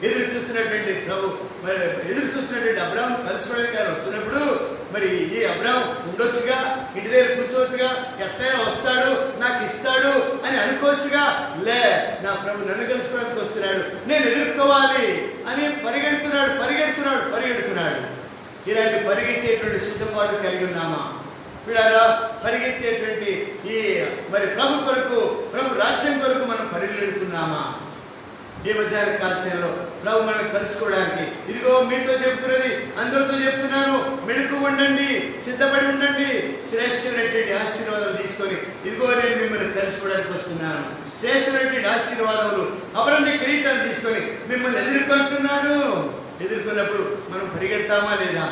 ఎదురు చూస్తున్నటువంటి ప్రభు మరి ఎదురు చూస్తున్నటువంటి అబ్రాహాము కలుసుకోవడానికి ఆయన వస్తున్నప్పుడు మరి ఈ అబ్రాహాము ఉండొచ్చుగా, ఇంటి దగ్గర కూర్చోవచ్చుగా, ఎట్లయినా వస్తాడు, నాకు ఇస్తాడు అని అనుకోవచ్చుగా. లే, నా ప్రభు నన్ను కలుసుకోవడానికి వస్తున్నాడు, నేను ఎదుర్కోవాలి అని పరిగెడుతున్నాడు. ఇలాంటి పరిగెత్తేటువంటి సిద్ధపాటు కలిగి ఉన్నామా? పిల్లరా, పరిగెత్తేటువంటి ఈ మరి ప్రభు కొరకు, ప్రభు రాజ్యం కొరకు మనం పరిగెడుతున్నామా? ఈ మధ్యాహ్న కాలశయంలో ప్రభు మనల్ని కలుసుకోవడానికి ఇదిగో మీతో చెప్తున్నది, అందరితో చెప్తున్నాను, మెళుకు ఉండండి, సిద్ధపడి ఉండండి. శ్రేష్టమైనటువంటి ఆశీర్వాదాలు తీసుకొని ఇదిగో నేను మిమ్మల్ని కలుసుకోవడానికి వస్తున్నాను. శ్రేష్టమైనటువంటి ఆశీర్వాదములు, అపరంజి కిరీటాన్ని తీసుకొని మిమ్మల్ని ఎదుర్కొంటున్నాను. ఎదుర్కొన్నప్పుడు మనం పరిగెడతామా లేదా?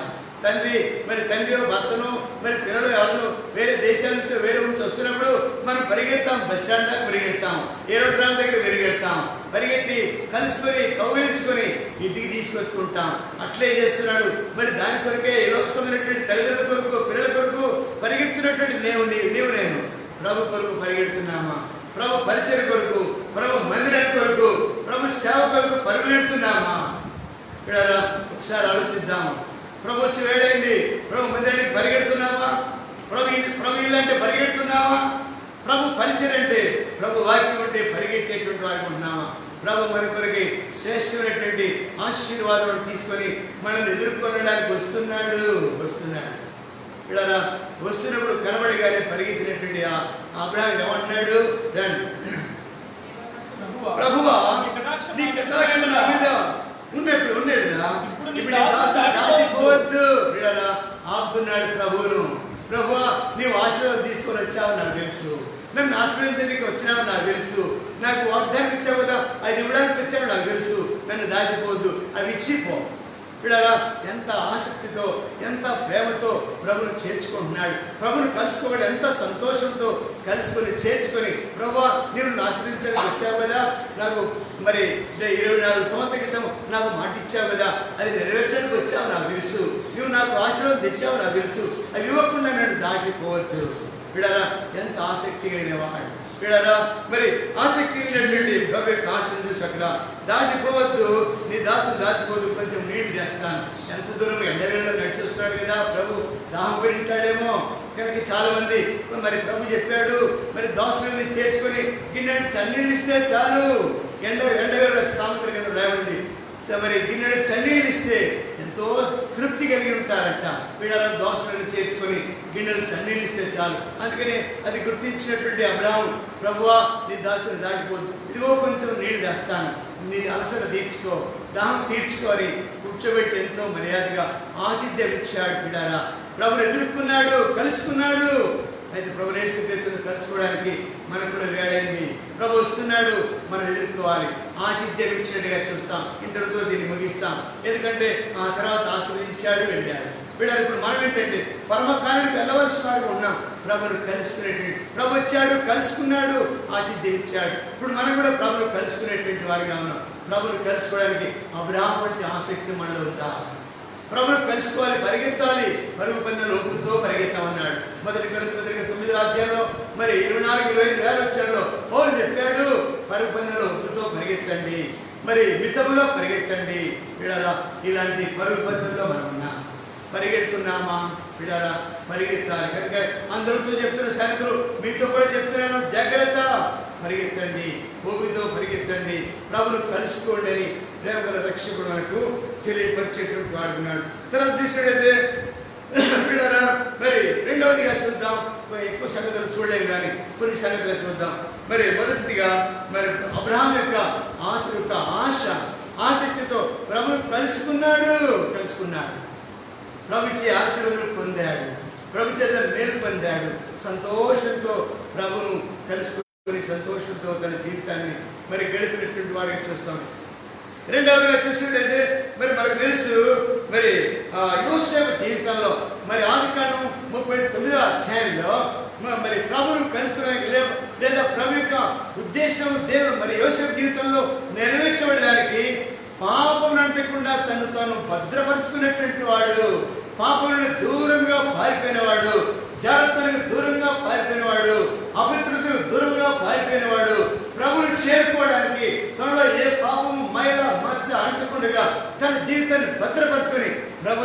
తండ్రి భర్తను మరి పిల్లలు ఎవరు వేరే దేశాల నుంచో వేరే నుంచి వస్తున్నప్పుడు మనం పరిగెడతాం. బస్ స్టాండ్ దాకా పరిగెడతాం, ఏరోడ్రామ్ దగ్గర పరిగెట్టి కలుసుకొని కౌగిలించుకొని ఇంటికి తీసుకొచ్చుకుంటాం. అట్లే చేస్తున్నాడు. మరి దాని కొరకే లోకసమైనటువంటి తల్లిదండ్రుల కొరకు, పిల్లల కొరకు పరిగెడుతున్నటువంటి నేను ప్రభు కొరకు పరిగెడుతున్నామా? ప్రభు పరిచయం కొరకు, ప్రభు మందిరానికి కొరకు, ప్రభు సేవ కొరకు పరుగులెడుతున్నామా? ఒకసారి ఆలోచిద్దాము. ప్రభు వచ్చి వేడైంది, ప్రభు మందిరానికి పరిగెడుతున్నావా? ప్రభు ఇల్లు అంటే పరిగెడుతున్నావా? ప్రభు పరిచయం అంటే, ప్రభు వాక్యం అంటే పరిగెట్టేటువంటి వారికి ఉన్నామా? ప్రభు మన కొరకు శ్రేష్టమైనటువంటి ఆశీర్వాదం తీసుకొని మనల్ని ఎదుర్కొనడానికి వస్తున్నాడు. ఇలా వస్తున్నప్పుడు కనబడిగానే పరిగెత్తినటువంటి అబ్రాహాము ఏమంటున్నాడు? రండి ప్రభువా, నీ కటాక్షం నా మీద ఉన్నాడురా, ఇప్పుడు దాటిపోవద్దు. ఆపుతున్నాడు ప్రభువును. ప్రభువా, నీవు ఆశీర్వాదం తీసుకొని వచ్చావు నాకు తెలుసు, నన్ను ఆశ్రయించడానికి వచ్చినావు నాకు తెలుసు, నాకు వాగ్దానం ఇచ్చావు కదా, అది ఇవ్వడానికి వచ్చావు నాకు తెలుసు, నన్ను దాటిపోవద్దు, అవి ఇచ్చిపో. పిల్లరా, ఎంత ఆసక్తితో, ఎంత ప్రేమతో ప్రభును చేర్చుకుంటున్నాడు. ప్రభును కలుసుకోవడం ఎంత సంతోషంతో కలుసుకొని చేర్చుకొని, ప్రభువా నీవు ఆశ్రయించడానికి వచ్చావు కదా, నాకు మరి 24 సంవత్సరాల క్రితం నాకు మాట ఇచ్చావు కదా, అది నెరవేర్చడానికి వచ్చావు నాకు తెలుసు, నువ్వు నాకు ఆశీర్వాదం తెచ్చావు నాకు తెలుసు, అవి ఇవ్వకుండా నన్ను దాటిపోవద్దు. వీడారా ఎంత ఆసక్తి కలిగినవాడు. వీడారా మరి ఆసక్తి కలిగినటువంటి ప్రభు యొక్క ఆశను చూసి అక్కడ దాటిపోవద్దు, నీ దాసులు దాటిపోవద్దు, కొంచెం నీళ్లు తెస్తాను. ఎంత దూరం ఎండవేళలో నడిచి వస్తున్నాడు కదా ప్రభు, దాహం గురింటాడేమో కనుక చాలా మంది మరి ప్రభు చెప్పాడు మరి దోషులని చేర్చుకొని గిన్నె చన్నీళ్ళు ఇస్తే చాలు. ఎండవేళ సామెతల కింద రాయబడింది, మరి గిన్నెడు చన్నీళ్ళు ఇస్తే ఎంతో తృప్తి కలిగి ఉంటారంట. వీళ్ళ దోషులను చేర్చుకొని గిన్నెలు చన్నీళ్ళు ఇస్తే చాలు. అందుకని అది గుర్తించినటువంటి అబ్రాహాము, ప్రభువా నీ దాసుని దాటిపోదు, ఇదిగో కొంచెం నీళ్లు తెస్తాను, నీ అలసట తీర్చుకో, దాహం తీర్చుకొని కూర్చోబెట్టి ఎంతో మర్యాదగా ఆతిథ్యం ఇచ్చాడు. బిడ్డారా ప్రభుని ఎదుర్కొన్నాడు, కలుసుకున్నాడు. అయితే ప్రభు యేసుక్రీస్తును కలుసుకోవడానికి మనకు కూడా వేళైంది. ప్రభు వస్తున్నాడు, మనం ఎదుర్కోవాలి. ఆతిథ్యం ఇచ్చినట్టుగా చూస్తాం. ఇంతటితో దీన్ని ముగిస్తాం. ఎందుకంటే ఆ తర్వాత ఆశ్రయించాడు, వెళ్ళాడు. వీళ్ళని ఇప్పుడు మనం ఏంటంటే పరమకాలానికి వెళ్ళవలసిన వారు ఉన్నాం. ప్రభును కలుసుకునేటువంటి ప్రభు వచ్చాడు, కలుసుకున్నాడు, ఆతిథ్యం ఇచ్చాడు. ఇప్పుడు మనం కూడా ప్రభును కలుసుకునేటువంటి వారిగా ఉన్నాం. ప్రభును కలుసుకోవడానికి అబ్రాహాము వంటి ఆసక్తి మనలో ఉందా? ప్రభును కలుసుకోవాలి, పరిగెత్తాలి, పరుగు పందెంలో ఓపికతో పరిగెత్తామన్నాడు. మొదటి కొరింథీ పత్రిక 9వ అధ్యాయంలో మరి 24-25 వచ్చాల్లో పౌలు చెప్పాడు, పరుగు పందెంలో ఓపికతో పరిగెత్తండి, మరి మితములో పరిగెత్తండి. వీడారా ఇలాంటి పరుగు పందెంలో మనం ఉన్నాం, పరిగెడుతున్నామా? వీడారా పరిగెత్తాలి. కనుక అందరితో చెప్తున్న సంగతులు మీతో కూడా చెప్తున్నాను, జాగ్రత్త, పరిగెత్తండి, ఓపికతో పరిగెత్తండి, ప్రభును కలుసుకోండి అని ప్రేమ గల రక్షకుడు మనకు తెలియపరిచేటువంటి వాడుకున్నాడు. తర్వాత చూసినట్టయితే వీడారా మరి రెండవదిగా చూద్దాం. ఎక్కువ సంగతులు చూడలేము కానీ కొన్ని సంగతులు చూద్దాం. మరి మొదటిదిగా మరి అబ్రహాం యొక్క ఆతృత, ఆశ, ఆసక్తితో ప్రభును కలుసుకున్నాడు. ప్రభు ఇచ్చే ఆశీర్వాదాలు పొందాడు, ప్రభు చేత మేలు పొందాడు. సంతోషంతో ప్రభును కలుసుకుని సంతోషంతో తన జీవితాన్ని మరి గడిపినటువంటి వాడిగా చూస్తాం. రెండవదిగా చూసినట్టయితే మరి మనకు తెలుసు మరి యోసేపు జీవితంలో మరి ఆదికాండం 39వ అధ్యాయంలో మరి ప్రభును కలుసుకోవడానికి లేదా ప్రభు యొక్క ఉద్దేశం దేవుడు మరి యోసేపు జీవితంలో నెరవేర్చబడడానికి పాపం అంటకుండా తను తాను భద్రపరుచుకున్నటువంటి వాడు, పాపం దూరంగా పారిపోయినవాడు, జాగ్రత్తలకు దూరంగా పారిపోయినవాడు, అపవిత్రతకు దూరంగా పారిపోయినవాడు, ప్రభుని చేరుకోవడానికి తనలో ఏ పాపము మైల మచ్చ అంటకుండా తన జీవితాన్ని భద్రపరుచుకొని ప్రభు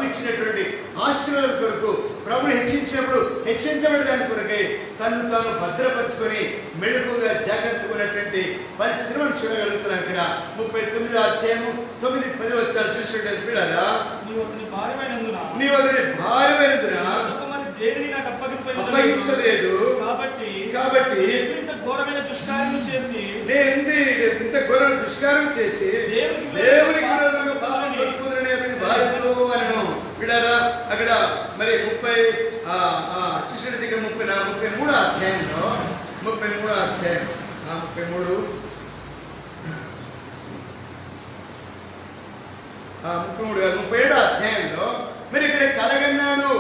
ఇచ్చినటువంటి ఆశీర్వాదాల కొరకు, ప్రభుని హెచ్చించినప్పుడు హెచ్చించబడి దాని కొరకై తను తాను భద్రపరుచుకొని మెళుకుగా జాగ్రత్తగా ఉన్నటువంటి పరిస్థితిని మనం చూడగలుగుతున్నాం. ఇక్కడ 39వ అధ్యాయము 9-10 వచ్చారు చూసినట్టు పిల్లరా, నీవు అతని భార్యమైనందున అప్పగించలేదు కాబట్టి ఘోరమైన దుష్కార్యం చేసి ఇంత ఘోరమైన దుష్కారం చేసి దేవునికి విరోధంగా పాపం పట్టుకుందని భార్యతో అనను. విడారా అక్కడ మరి 30 చూసిన దగ్గర 33వ అధ్యాయంలో 33వ అధ్యాయం 37వ అధ్యాయంలో మరి ఇక్కడ కలగన్నాడు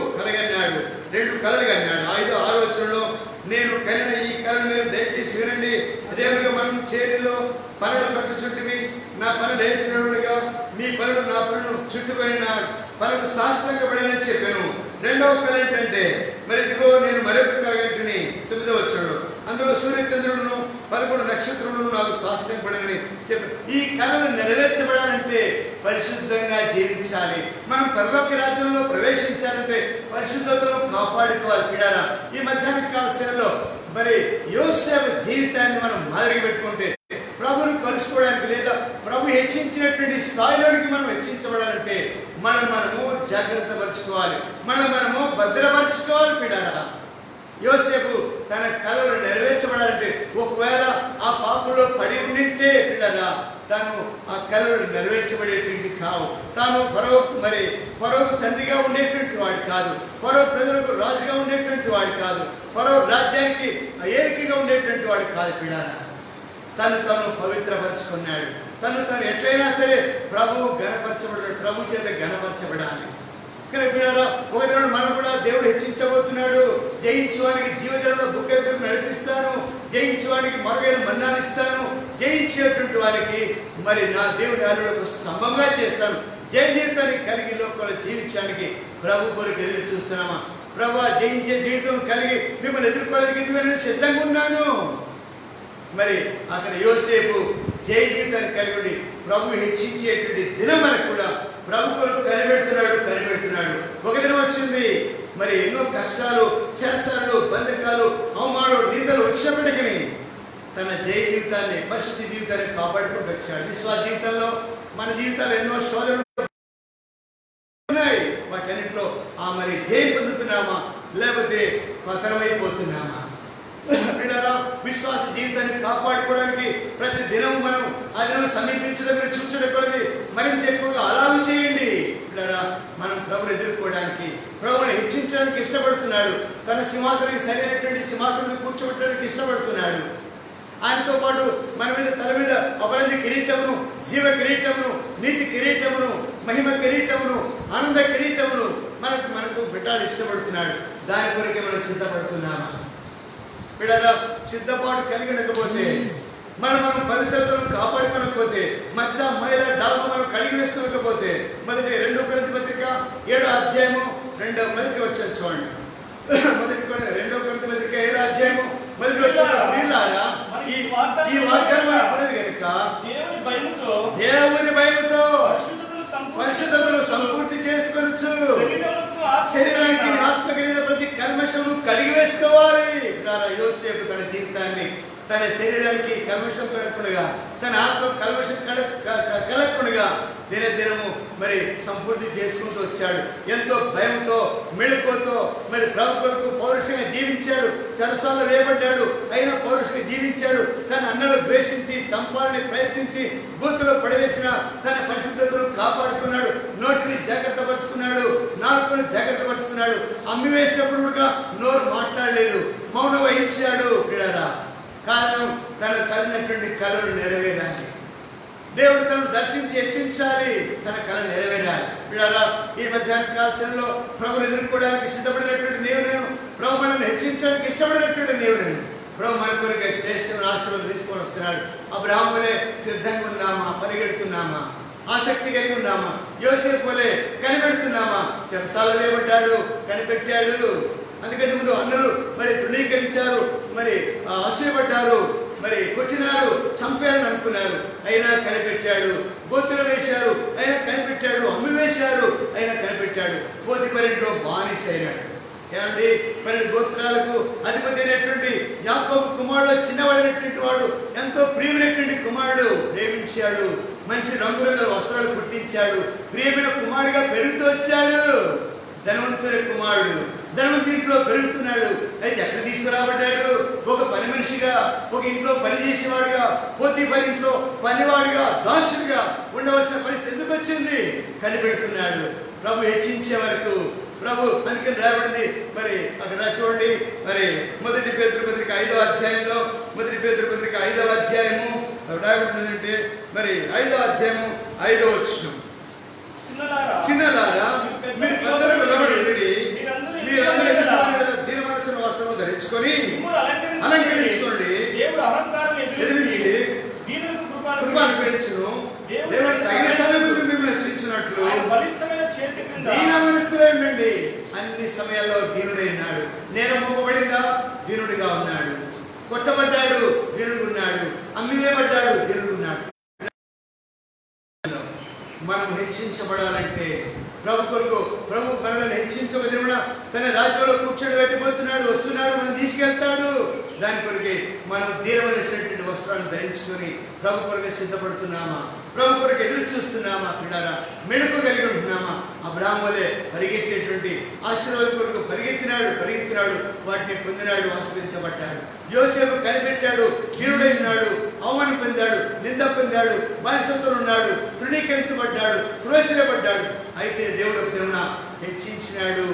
2 కలలు కన్నాడు. 5-6 వచనంలో నేను కనిన ఈ కళను మీరు దయచేసి వినండి. అదేవిధంగా మనం చేతిలో పనులు కట్టు చుట్టుమి నా పనులు లేచినడుగా మీ పనులు నా పనులు చుట్టుకొని నా పనులు శాస్త్రంగపడని చెప్పాను. రెండవ కళ ఏంటంటే మరి ఇదిగో నేను మరొక కలగంటిని 9వ వచనంలో అందులో సూర్యచంద్రులను 11 నక్షత్రములను నాకు శాస్త్రంపడని చెప్పి ఈ కళను నెరవేర్చబడాలంటే పరిశుద్ధంగా జీవించాలి. మనం పరలోక రాజ్యంలో ప్రవేశించాలంటే పరిశుద్ధతను కాపాడుకోవాలి. పిడారా ఈ మధ్యాహ్న కాల సేవలో మరి యోసేపు జీవితాన్ని మనం మాదిరిగా పెట్టుకుంటే ప్రభుని కలుసుకోవడానికి లేదా ప్రభు హెచ్చించినటువంటి స్థాయిలోనికి మనం హెచ్చించబడాలంటే మనము జాగ్రత్త పరుచుకోవాలి, మనము భద్రపరుచుకోవాలి. పిడారా యోసేపు తన కళలు నెరవేర్చబడాలంటే ఒకవేళ ఆ పాపంలో పడి ఉండింటే పిల్లరా తను ఆ కళలు నెరవేర్చబడేటువంటి కావు. తాను ఫరోకు తండ్రిగా ఉండేటువంటి వాడు కాదు, ఫరో ప్రజలకు రాజుగా ఉండేటువంటి వాడు కాదు, ఫరో రాజ్యానికి ఏలికగా ఉండేటువంటి వాడు కాదు. పిల్లరా తాను పవిత్రపరుచుకున్నాడు. తను ఎట్లయినా సరే ప్రభు చేత గణపరచబడాలి. ఒకరోజు మనం కూడా దేవుడు హెచ్చించబోతున్నాడు. జయించువానికి జీవజలంలో బుగ్గ నడిపిస్తాను, జయించువానికి మరుగైన మన్నానిస్తాను, జయించేటువంటి వారికి మరి నా దేవుడి ఆలయంలో స్తంభంగా చేస్తాను. జయ జీవితాన్ని కలిగి లోపల జీవించడానికి ప్రభు కొరకు ఎదురు చూస్తున్నామా? ప్రభు జయించే జీవితం కలిగి మిమ్మల్ని ఎదుర్కోవడానికి ఇదిగో నేను సిద్ధంగా ఉన్నాను. మరి అక్కడ యోసేపు జయ జీవితాన్ని కలిగి ప్రభు హెచ్చించేటువంటి దినం మనకు కూడా ప్రభు కొరకు కనిపెడుతున్నాడు. ఒక దినం వచ్చింది, మరి ఎన్నో కష్టాలు, చెరసాలు, బంధకాలు, అవమానాలు, నిందలు వచ్చినప్పటికీ తన జయ జీవితాన్ని, పరిశుద్ధ జీవితాన్ని కాపాడుకుంటూ వచ్చాడు. విశ్వాస జీవితంలో మన జీవితాలు ఎన్నో శోధనలు ఉన్నాయి. వాటన్నింటిలో మరి జయం పొందుతున్నామా లేకపోతే పతనమైపోతున్నామా? విశ్వాస జీవితాన్ని కాపాడుకోవడానికి ప్రతి దినం మనం ఆ దినం సమీపించడం, చూచడం కొలది మరింత ఎక్కువగా అలాగే చేయండి. మనం ప్రభుని ఎదుర్కోవడానికి, ప్రభుని హెచ్చించడానికి ఇష్టపడుతున్నాడు. తన సింహాసనానికి సరైనటువంటి సింహాసనం కూర్చోబెట్టడానికి ఇష్టపడుతున్నాడు. ఆయనతో పాటు మన మీద తల మీద అపరాధి కిరీటమును, జీవ కిరీటమును, నీతి కిరీటమును, మహిమ కిరీటమును, ఆనంద కిరీటమును మనకు పెట్టాలని ఇష్టపడుతున్నాడు. దాని కొరకే మనం సిద్ధపడుతున్నామా? బిడ్డరా, సిద్ధపాటు కలిగి ఉండకపోతే, మనం పవిత్రతను కాపాడుకోకపోతే, మచ్చ మైల డాబు మనం కడిగి వేసుకోకపోతే, మొదటి 2 కొరింథీ పత్రిక 7వ అధ్యాయము 2వ మొదటి వచ్చారు చూడండి. 2 కొరింథీ పత్రిక 7వ అధ్యాయము మొదటి వచ్చారా? ఈ వాగ్దానం మనకున్నది కనుక దేవుని భయముతో పరిశుద్ధతను సంపూర్తి చేసుకొనొచ్చు. శరీరానికి ఆత్మకైన ప్రతి కల్మషము కడిగి వేసుకోవాలి. యోసేపు తన జీవితాన్ని, తన శరీరానికి కల్మషం కడగకుండా, తన ఆత్మ కల్మషం కలగకుండా దినదినము మరి సంపూర్తి చేసుకుంటూ వచ్చాడు. ఎంతో భయంతో, మెళుకువతో మరి ప్రభు కొరకు పౌరుషంగా జీవించాడు. చెరసాల్లో వేయబడ్డాడు, అయినా పౌరుషంగా జీవించాడు. తన అన్నలు ద్వేషించి చంపాలని ప్రయత్నించి బూతులో పడవేసిన తన పరిశుద్ధతను కాపాడుకున్నాడు. నోటిని జాగ్రత్త పరుచుకున్నాడు, నాలుకను జాగ్రత్త పరుచుకున్నాడు. అమ్మి వేసినప్పుడు కూడా నోరు మాట్లాడలేదు, మౌనం వహించాడు. కారణం తను కలిగినటువంటి కళలు నెరవేరాలి. దేవుడు తనను దర్శించి హెచ్చించాలి, తన కళ నెరవేరాలి. ఈ మధ్యాహ్న కాలంలో ప్రభుని ఎదుర్కోవడానికి సిద్ధపడినటువంటి నేను ప్రభు మనల్ని హెచ్చించడానికి ఇష్టపడినటువంటి నేను ప్రభు మన కొరకు శ్రేష్టమైన ఆశీర్వాదం తీసుకొని వస్తున్నాడు. అబ్రహాము వలె సిద్ధంగా ఉన్నామా? పరిగెడుతున్నామా? ఆసక్తి కలిగి ఉన్నామా? యోసేపు వలె కనిపెడుతున్నామా? చెరసాలలో వేయబడ్డాడు, కనిపెట్టాడు. అందుకంటే ముందు అన్నలు మరి తృణీకరించారు, మరి అసూయపడ్డారు, మరి కొట్టినారు, చంపేయాలని అనుకున్నారు, అయినా కనిపెట్టాడు. గోతులు వేశారు, అయినా కనిపెట్టాడు. అమ్మి వేశారు, అయినా కనిపెట్టాడు. పోతిఫరింట్లో బానిస అయినాడు. ఏమండి, 12 గోత్రాలకు అధిపతి అయినటువంటి యాకోబు కుమారుడు, చిన్నవాడైనటువంటి వాడు, ఎంతో ప్రియమైనటువంటి కుమారుడు, ప్రేమించాడు. మంచి రంగురంగుల వస్త్రాలు కుట్టించాడు. ప్రియమైన కుమారుడుగా పెరుగుతూ వచ్చాడు. ధనవంతుని కుమారుడు, ధనవంతునింట్లో పెరుగుతున్నాడు. అయితే ఎక్కడ తీసుకురాబడ్డాడు? ఒక పని మనిషిగా, ఒక ఇంట్లో పని చేసేవాడుగా, పోతీఫర్ ఇంట్లో పనివాడుగా, దాసుడిగా ఉండవలసిన పరిస్థితి ఎందుకు వచ్చింది? కనిపెడుతున్నాడు. ప్రభు హెచ్చించే వరకు ప్రభు అందుకని రాబడింది. మరి అక్కడ చూడండి, మరి మొదటి పేతురు పత్రిక 5వ అధ్యాయంలో, మొదటి పేతురు పత్రిక 5వ అధ్యాయము రాబడింది అంటే మరి 5వ అధ్యాయము 5వ వచనం, చిన్నలారా మీరు పెద్దలకు లోబడి మీరందరూ దీన మనసును వస్త్రము ధరించుకొని అలంకరించుకోండి. ఎదిరించి కృపను అనుగ్రహించును. దేవుడు తగిన సమయంలో మిమ్మల్ని హెచ్చించినట్లు దీన మనసులో ఉండండి. అన్ని సమయాల్లో దీనుడైనాడు. నేరం మోపబడిందా? దీనుడిగా ఉన్నాడు. కొట్టబడ్డాడు, దీనుడు ఉన్నాడు. అమ్మివేయబడ్డాడు, దీనుడు ఉన్నాడు. మనం హెచ్చించబడాలంటే ప్రభు కొరకు, ప్రభు మనల్ని హెచ్చించబడిన తన రాజ్యంలో కూర్చొని పెట్టిపోతున్నాడు, వస్తున్నాడు, మనం తీసుకెళ్తాడు. దాని కొరకే మనం దీనమైనటువంటి వస్త్రాన్ని ధరించుకొని ప్రభు కొరకు సిద్ధపడుతున్నామా? ప్రభు కొరకు ఎదురు చూస్తున్నామా? పిల్లారా, మెళుకు కలిగి ఉంటున్నామా? అబ్రహాము వలె పరిగెట్టేటువంటి ఆశీర్వాదం కొరకు పరిగెత్తినాడు, వాటిని పొందినాడు, ఆశ్రయించబడ్డాడు. యోసేపు కనిపెట్టాడు, దీనుడైనాడు, అవమానం పొందాడు, నింద పొందాడు, బానిసత్వం ఉన్నాడు, తృణీకరించబడ్డాడు, త్రోసివేయబడ్డాడు. అయితే దేవుడు దేవున హెచ్చించినాడు.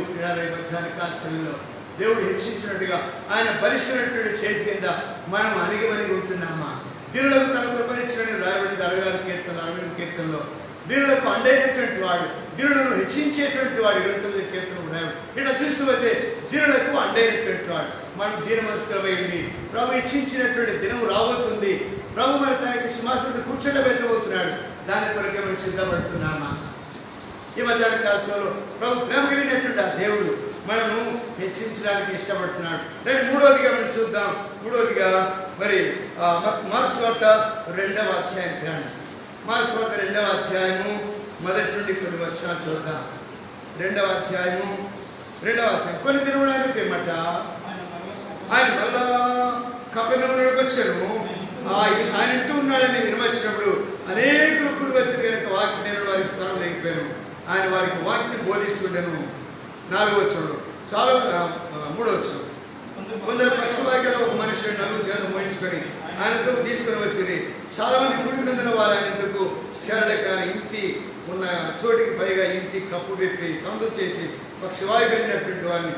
మధ్యాహ్న కాల సమయంలో దేవుడు హెచ్చించినట్టుగా ఆయన బలిష్టమైనటువంటి చేతి కింద మనం అణిగి ఉంటున్నామా? దీనులకు తన కృపనిచ్చినని రాయబడింది 68 కీర్తనలో. దీనులకు అండైనటువంటి వాడు, దీనులను హెచ్చించేటువంటి వాడు 29 కీర్తనలు రాయబడి. ఇట్లా చూస్తూ పోతే దీనులకు అండైనటువంటి వాడు. మనం దీన మనసుకులమైంది. ప్రభు హెచ్చించినటువంటి దినం రాబోతుంది. ప్రభు మరి తనకి సింహాసనం కూర్చోబెట్టబోతున్నాడు. దాని కొరకే మనం సిద్ధపడుతున్నామా? ఈ మధ్యాహ్న కాలంలో ప్రభు ప్రేమ కలిగినటువంటి ఆ దేవుడు మనము హెచ్చించడానికి ఇష్టపడుతున్నాడు. రండి మూడవదిగా మనం చూద్దాం. మూడవదిగా మరి మార్క్స్ వార్త 2వ అధ్యాయానికి రండి. మార్క్స్ వార్త 2వ అధ్యాయము మొదటి నుండి కొన్ని వచనాలు చూద్దాం. 2వ అధ్యాయం కొన్ని దినములైన పిమ్మట ఆయన మళ్ళా కపెర్నహూమునకు వచ్చాను. ఆయన ఇంటూ ఉన్నాడని వినవచ్చినప్పుడు అనేకులు కూడి వచ్చి కనుక వాక్యం నేను వారికి స్థలం లేకపోయాను. ఆయన వారికి వాక్యం బోధిస్తుండెను. 4వ వచనంలో చాలా 3వ వచనం కొందరు పక్షవాక్యాలు ఒక మనుషుడు 4 జనం మోయించుకొని ఆయన ఎందుకు తీసుకొని వచ్చింది. చాలా మంది కూడినందున వారు ఆయన ఎందుకు చేరలేక ఇంటి ఉన్న చోటికి పైగా ఇంటి కప్పు పెట్టి సందు చేసి పక్షవాయునటువంటి వారిని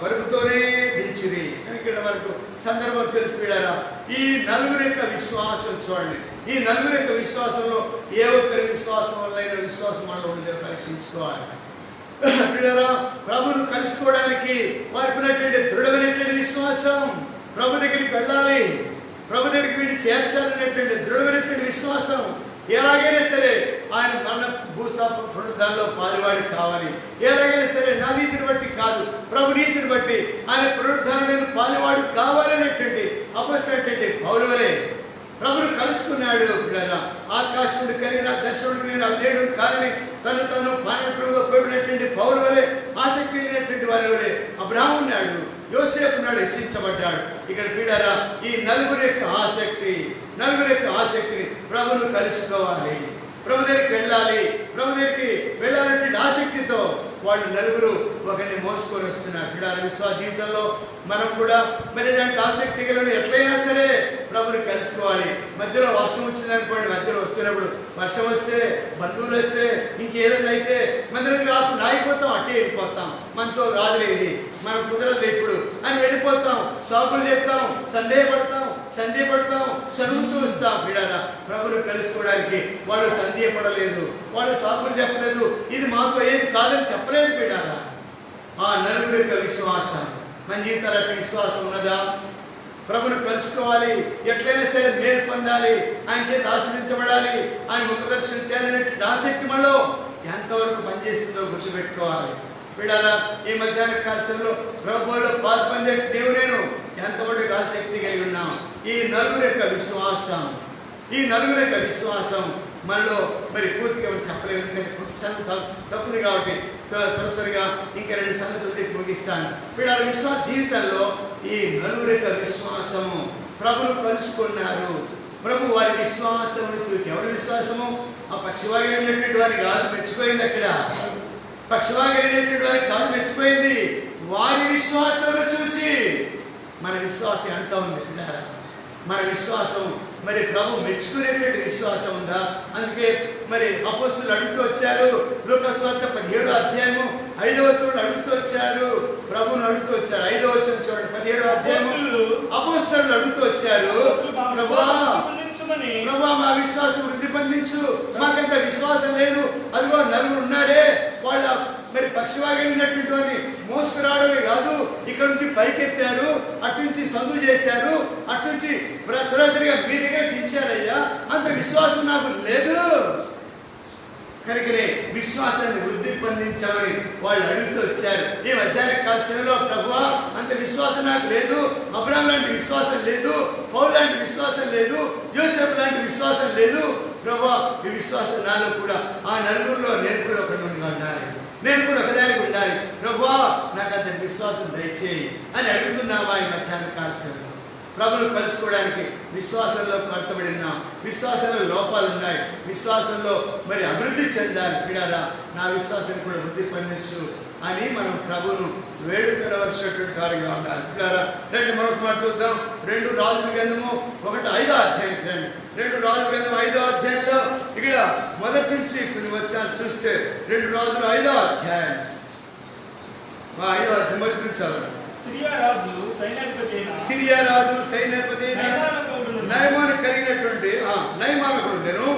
పరుగుతోనే దించిరి. ఇక్కడ మనకు సందర్భం తెలిసిపోయారా? ఈ నలుగురి యొక్క విశ్వాసం చూడండి. ఈ నలుగురి యొక్క విశ్వాసంలో ఏ ఒక్కరి విశ్వాసం వల్ల విశ్వాసం మనలో ఉండేది పరీక్షించుకోవాలి. ప్రభును కలుసుకోవడానికి వారికి ఉన్నటువంటి దృఢమైనటువంటి విశ్వాసం, ప్రభు దగ్గరికి వెళ్ళాలి, ప్రభు దగ్గరికి వెళ్ళి చేర్చాలనేటువంటి దృఢమైనటువంటి విశ్వాసం. ఎలాగైనా సరే ఆయన మరణ భూస్థాపన పునరుద్ధానంలో పాలువాడి కావాలి. ఎలాగైనా సరే నా నీతిని బట్టి కాదు, ప్రభు నీతిని బట్టి ఆయన పునరుద్ధానం పాలువాడు కావాలనేటువంటి అపరిచినటువంటి పౌరువలే ప్రభును కలుసుకున్నాడు. ఆకాశముడు కలిగిన దర్శనుడు కలిగిన అవిధేయుడు కాలని తను పానకంలో పోయినటువంటి పౌరు వలె ఆసక్తి కలిగినటువంటి వారి వలె అబ్రహాము ఉన్నాడు, యోసేపు ఉన్నాడు, హెచ్చించబడ్డాడు. ఇక్కడ పీడారా ఈ నలుగురి యొక్క ఆసక్తిని ప్రభును కలుసుకోవాలి, ప్రభు దగ్గరికి వెళ్ళాలి, ప్రభు దగ్గరికి వెళ్ళాలంటే ఆసక్తితో వాళ్ళు నలుగురు ఒకరిని మోసుకొని వస్తున్నారు. పిడాల విశ్వాస జీవితంలో మనం కూడా మరి ఇలాంటి ఆసక్తి కలిగిన ఎట్లయినా సరే ప్రభుని కలుసుకోవాలి. మధ్యలో వర్షం వచ్చిందనుకోండి, మధ్యలో వస్తున్నప్పుడు వర్షం వస్తే, బంధువులు వస్తే, ఇంకేదైనా అయితే మన దగ్గర రాకుండా ఆగిపోతాం, అట్టే వెళ్ళిపోతాం. మనతో రాదులే ఇది, మనకు కుదరదు ఇప్పుడు అని వెళ్ళిపోతాం, సాకులు చెప్తాం, సందేహపడతాం, చదువుతూ వస్తాం. పిడారా ప్రభుని కలుసుకోవడానికి వాళ్ళు సందేహపడలేదు, వాళ్ళు సాకులు చెప్పలేదు, ఇది మాతో ఏది కాదని చెప్పలేదు. పిడారా ఆ నలుగురి యొక్క విశ్వాసం మన జీవితాల విశ్వాసం ఉన్నదా? ప్రభును కలుసుకోవాలి, ఎట్లయినా సరే మేలు పొందాలి, ఆయన చేత ఆశ్రయించబడాలి, ఆయన ముఖ దర్శనం చేయాలనేటువంటి ఆసక్తి మనలో ఎంతవరకు పనిచేస్తుందో గుర్తుపెట్టుకోవాలి. పిడారా ఈ మధ్యాహ్న కాలంలో ప్రభువులో పాల్పొందే నేను ఎంతవరకు ఆసక్తి కలిగి ఉన్నాం. ఈ నలుగురి యొక్క విశ్వాసం మనలో మరి పూర్తిగా చెప్పలేదు, ఎందుకంటే కొంత సంగతి తప్పుది కాబట్టి త్వరగా ఇంకా 2 సంగతులు చెప్పి ముగిస్తాను. పిడాల విశ్వాస జీవితంలో ఈ నలుగురి యొక్క విశ్వాసము ప్రభును కలుసుకున్నారు. ప్రభు వారి విశ్వాసమును చూసి, ఎవరి విశ్వాసము? ఆ పక్షివాగలిగినటువంటి వారి కాదు మెచ్చిపోయింది, అక్కడ పక్షివాగలిగినటువంటి వారికి కాదు మెచ్చిపోయింది, వారి విశ్వాసమును చూచి మన విశ్వాసం ఎంత ఉంది పిడారా? మన విశ్వాసం మరి ప్రభు మెచ్చుకునేటువంటి విశ్వాసం ఉందా? అందుకే మరి అపోస్తులు అడుగుతూ వచ్చారు. లూకాసు వార్త 17వ అధ్యాయము 5వ వచనంలో అడుగుతూ వచ్చారు, ప్రభువును అడుగుతూ వచ్చారు. 5వ వచనం చూడండి, 17వ అధ్యాయము అపోస్తులు అడుగుతూ వచ్చారు, ప్రభువా మా విశ్వాసం వృద్ధి పొందించు, మాకంత విశ్వాసం లేదు, అదిగో నలుగురు ఉన్నారే, వాళ్ళ మరి పక్షవాగలిగినటువంటి వారిని మోసుకురావడమే కాదు, ఇక్కడ నుంచి పైకెత్తారు, అట్నుంచి సందు చేశారు, అట్నుంచి సరాసరిగా మీ దగ్గర దించారయ్యా, అంత విశ్వాసం నాకు లేదు. కనుకనే విశ్వాసాన్ని వృద్ధి పొందించామని వాళ్ళు అడుగుతూ వచ్చారు. ఈ మధ్యాహ్న కాలంలో ప్రభువా అంత విశ్వాసం నాకు లేదు, అబ్రహాం లాంటి విశ్వాసం లేదు, పౌలు లాంటి విశ్వాసం లేదు, యోసేపు లాంటి విశ్వాసం లేదు, ప్రభువా ఈ విశ్వాసం నాలో కూడా, ఆ నలుగురిలో నేను కూడా ఒకటి ఉండాలి, నేను కూడా ఒకదానికి ఉండాలి, ప్రభువా నాకు అంత విశ్వాసం దయచేయి అని అడుగుతున్నావా? ఈ మధ్యాహ్న కాలంలో ప్రభును కలుసుకోవడానికి విశ్వాసంలో కొరతబడి ఉన్నాం, విశ్వాసంలో లోపాలు ఉన్నాయి, విశ్వాసంలో మరి అభివృద్ధి చెందాలి. పిడారా నా విశ్వాసాన్ని కూడా వృద్ధి పొందొచ్చు అని మనం ప్రభును వేడుకొనవలసినటువంటి వారిగా ఉండాలి. పిడారా రండి మరొక మాట చూద్దాం. 2 రాజుల గ్రంథము 5వ అధ్యాయానికి రండి. 2 రాజుల గ్రంథం 5వ అధ్యాయంలో ఇక్కడ మొదటి నుంచి కొన్ని వచ్చాను చూస్తే 2 రాజులు 5వ అధ్యాయం 5వ అధ్యాయం మొదటి నుంచి సిరియా రాజు సైన్యాధిపతి నయమాను కలిగినటువంటి నయమానకుడు నేను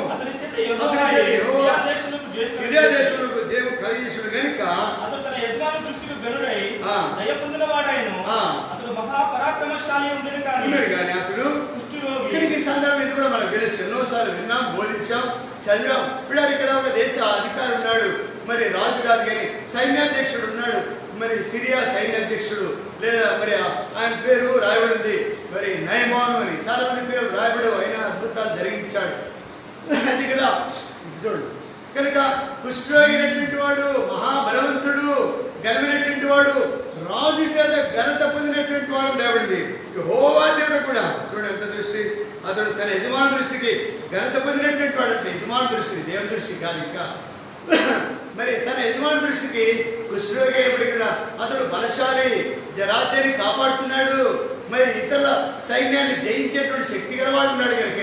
సిరియా దేశంలో జయము కలిగేసుడు కనుక అతడు తన యజమాని దృష్టికి గనుడై దయ పొందినవాడాయను. అతడు మహాపరాక్రమశాలి ఉండేది కానీ అతడు కుష్ఠరోగి. ఈ సందర్భం ఇది కూడా మనకు తెలుసు, ఎన్నోసార్లు విన్నాం, బోధించాం, చదివాం. ఇప్పుడు ఇక్కడ ఒక దేశ అధికారి ఉన్నాడు, మరి రాజు కాదు కానీ సైన్యాధ్యక్షుడు ఉన్నాడు, మరి సిరియా సైన్యాధ్యక్షుడు, లేదా మరి ఆయన పేరు రాయబడింది మరి నయమాను అని. చాలా మంది పేరు రాయబడు, ఆయన అద్భుతాలు జరిగించాడు. అది కదా చూడు. కనుక కుష్ఠరోగినటువంటి వాడు, మహాబలవంతుడు, ఘనమైనటువంటి వాడు, రాజు చేత ఘనత పొందినటువంటి వాడు రాబడింది. యెహోవా చేత కూడా చూడండి ఎంత దృష్టి. అతడు తన యజమాని దృష్టికి ఘనత పొందినటువంటి వాడు అంటే యజమాని దృష్టికి, దేవుని దృష్టికి కాదు. ఇంకా మరి తన యజమాని దృష్టికి కుష్ఠరోగి అయినప్పటికీ కూడా అతడు బలశాలి, రాజ్యాన్ని కాపాడుతున్నాడు, మరి ఇతరుల సైన్యాన్ని జయించేటువంటి శక్తి గలవాడు ఉన్నాడు. కనుక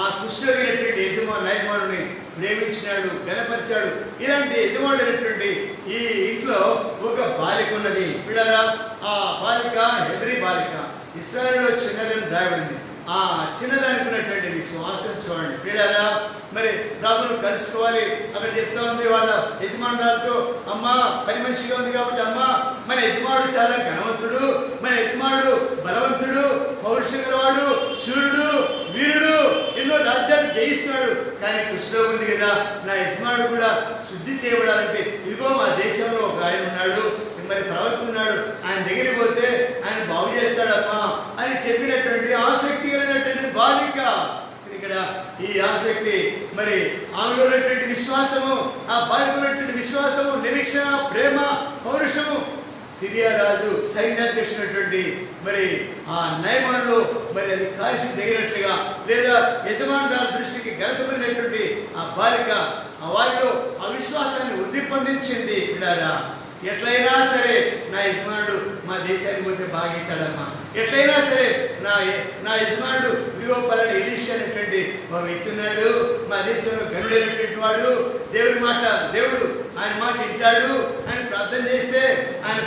ఆ కుష్ఠరోగినటువంటి యజమానుని ప్రేమించినాడు, ఘనపరిచాడు. ఇలాంటి యజమానుడైనటువంటి ఈ ఇంట్లో ఒక బాలిక ఉన్నది. పిల్లరా, ఆ బాలిక హెబ్రీ బాలిక, ఇశ్రాయేలులో చిన్నదని రాయబడింది. ఆ చిన్నదానికి ఉన్నటువంటి విశ్వాసం చూడండి. పిల్లరా, మరి ప్రభును కలుసుకోవాలి. అక్కడ చెప్తా ఉంది వాళ్ళ యజమానురాలతో, అమ్మ పని మనిషిగా ఉంది కాబట్టి, అమ్మ మన యజమానుడు చాలా ఘనవంతుడు, మన యజమానుడు బలవంతుడు, పౌరుషం గలవాడు, శూరుడు, వీరుడు, ఎన్నో రాజ్యాలు జయిస్తున్నాడు. కానీ కుష్ఠరోగం ఉంది కదా, నా యజమానుడు కూడా శుద్ధి చేయబడాలంటే ఇదిగో మా దేశంలో ఒక ఆయన ఉన్నాడు, మరి ప్రవక్త ఉన్నాడు, ఆయన దగ్గరికి పోతే ఆయన బాగు చేస్తాడమ్మా అని చెప్పినటువంటి ఆసక్తి కలిగినటువంటి బాలిక. ఇక్కడ ఈ ఆసక్తి, మరి ఆమెలో ఉన్నటువంటి విశ్వాసము, ఆ బాలిక ఉన్నటువంటి విశ్వాసము, నిరీక్షణ, ప్రేమ, పౌరుషము సిరియా రాజు సైన్యాధ్యక్షుడైనటువంటి మరి ఆ నయమానులో మరి అది కాల్చి దిగినట్లుగా, లేదా యజమానురాల దృష్టికి ఘనత పొందినటువంటి ఆ బాలిక ఆ వారిలో ఆ విశ్వాసాన్ని వృద్ధి పొందించింది. పిల్లారా, ఎట్లయినా సరే నా యజమానుడు మా దేశానికి పోతే బాగైతాడమ్మా, ఎట్లయినా సరే నా యజమానుడు ఇదిగో పలాని ఎలీషా అనేటువంటి ఒక వ్యక్తి ఉన్నాడు, మా దేశంలో గనుడైనటువంటి వాడు, దేవుడు ఆయన మాట వింటాడు, ఆయన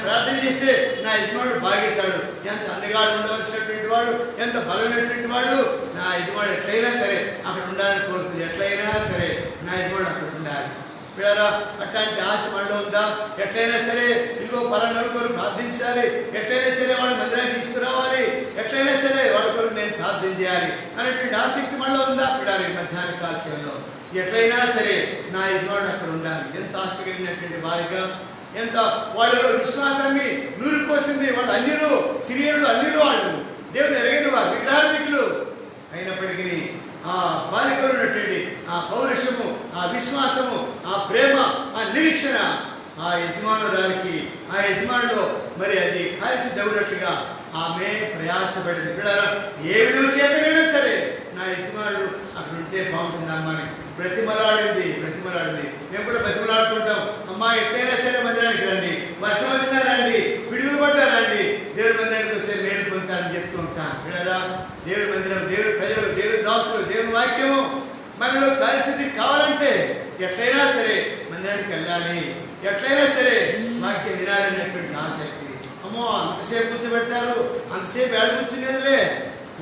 ప్రార్థన చేస్తే నా యజమానుడు బాగైతాడు. ఎంత అందగాడు ఉండవలసినటువంటి వాడు, ఎంత బలమైనటువంటి వాడు, నా యజమానుడు ఎట్లయినా సరే అక్కడ ఉండాలని కోరుతుంది. ఎట్లయినా సరే నా యజమానుడు అక్కడ ఉండాలి. పిల్లరా, అట్లాంటి ఆశ మనలో ఉందా? ఎట్లయినా సరే ఇదిగో పలానా కొరకు ప్రార్థించాలి, ఎట్లయినా సరే వాళ్ళ మందిరాన్ని తీసుకురావాలి, ఎట్లయినా సరే వాళ్ళ కొరకు నేను ప్రార్థన చేయాలి అనేటువంటి ఆసక్తి మనలో ఉందా? పిల్లలు మధ్యాహ్న కాల సమయంలో ఎట్లయినా సరే నా యజమానుడు అక్కడ ఉండాలి. ఎంత ఆశ కలిగినటువంటి వారిగా, ఎంత వాళ్ళలో విశ్వాసాన్ని నూరిపోసింది. వాళ్ళు అన్యులు, సిరియనులు అన్యులు, వాళ్ళు దేవుని ఎరగని వారు, విగ్రహాధికులు అయినప్పటికీ ఆ బాలికలు ఉన్నటువంటి ఆ పౌరుషము, ఆ విశ్వాసము, ఆ ప్రేమ, ఆ నిరీక్షణ ఆ యజమానురాలికి, ఆ యజమానులో మరి అది కాల్చి దవ్వునట్లుగా ఆమె ప్రయాసపడింది. పిల్లరా, ఏ విధంగా చేతనైనా సరే నా యజమానుడు అక్కడ ఉంటే బాగుంటుందమ్మా అని బ్రతిమలాడింది. మేము కూడా బ్రతిమలాడుతుంటాం, అమ్మా ఎట్టయినా సరే మందిరానికి రండి, వర్షం వచ్చినా రండి, పిడుగులు పడ్డా రండి, దేవుడి మందిరానికి వస్తే మేలు పొందుతారని చెప్తూ ఉంటాం. పిల్లరా, దేవుడి మందిరం, దేవుడి ప్రజలు, దేవుడి దాసులు, దేవుడి వాక్యము మనలో పరిస్థితి కావాలంటే ఎట్లయినా సరే మందిరానికి వెళ్ళాలి, ఎట్లయినా సరే వాక్యం వినాలనేటువంటి ఆసక్తి. అమ్మో అంతసేపు కూర్చోబెడతారు, అంతసేపు ఏడ కూర్చునేదిలే,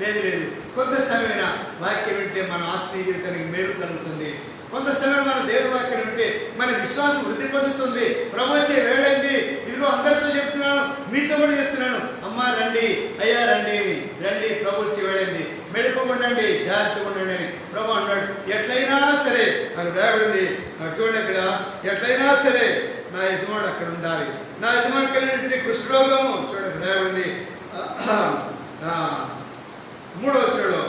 లేదు. కొంత సమయం వాక్యం వింటే మన ఆత్మీయ జీవితానికి మేలు కలుగుతుంది. కొంత సమయం మన దేవుని వాక్యం వింటే మన విశ్వాసం వృద్ధి పొందుతుంది. ప్రభు వచ్చే వేళైంది, ఇదిగో అందరితో చెప్తున్నాను, మీతో కూడా చెప్తున్నాను, అమ్మా రండి, అయ్యా రండి, ప్రభు వచ్చే వేళైంది, మెలుకోకుండండి, జాగ్రత్తగా ఉండండి అని ప్రభు అన్నాడు. ఎట్లయినా సరే అది రాయబడింది. చూడండి, అక్కడ ఎట్లయినా సరే నా యజమానుడు అక్కడ ఉండాలి. నా యజమాని కలిగినటువంటి కుష్ఠరోగము చూడండి రాయబడింది 3వ వచనంలో,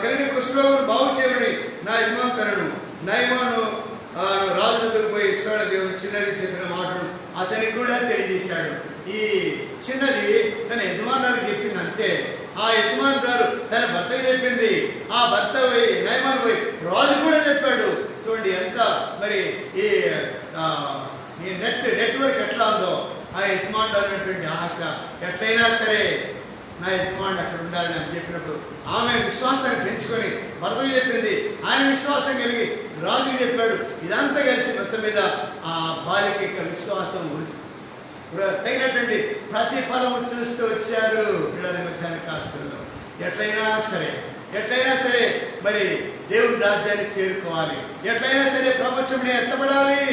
కలిగిన కుష్ఠరోగం బాగు చేయమని నా యజమాని తనను నయమాను రాజు దగ్గరకు పోయి ఇశ్రాయేలు దేవుడు చిన్నది చెప్పిన మాటను అతనికి కూడా తెలియజేశాడు. ఈ చిన్నది తన యజమానురాలకు చెప్పింది అంతే. ఆ యజమానురాలు తన భర్తకు చెప్పింది, ఆ భర్త పోయి నయమాను పోయి రాజు కూడా చెప్పాడు. చూడండి ఎంత మరి ఈ నెట్వర్క్ ఎట్లా ఉందో. ఆ యజమానుడు అనేటువంటి ఆశ, ఎట్లయినా సరే నా యజమానుడు అక్కడ ఉండాలని అని చెప్పినప్పుడు ఆమె విశ్వాసాన్ని పెంచుకొని భర్తకు చెప్పింది, ఆయన విశ్వాసం కలిగి రాజుకి చెప్పాడు. ఇదంతా కలిసి మొత్తం మీద ఆ బాలిక యొక్క విశ్వాసం తగినటువంటి ప్రతిఫలము చూస్తూ వచ్చారు. పిల్లల మధ్యాహ్న కాలంలో ఎట్లయినా సరే మరి దేవుని రాజ్యాన్ని చేరుకోవాలి, ఎట్లయినా సరే ప్రపంచంలో ఎత్తబడాలి,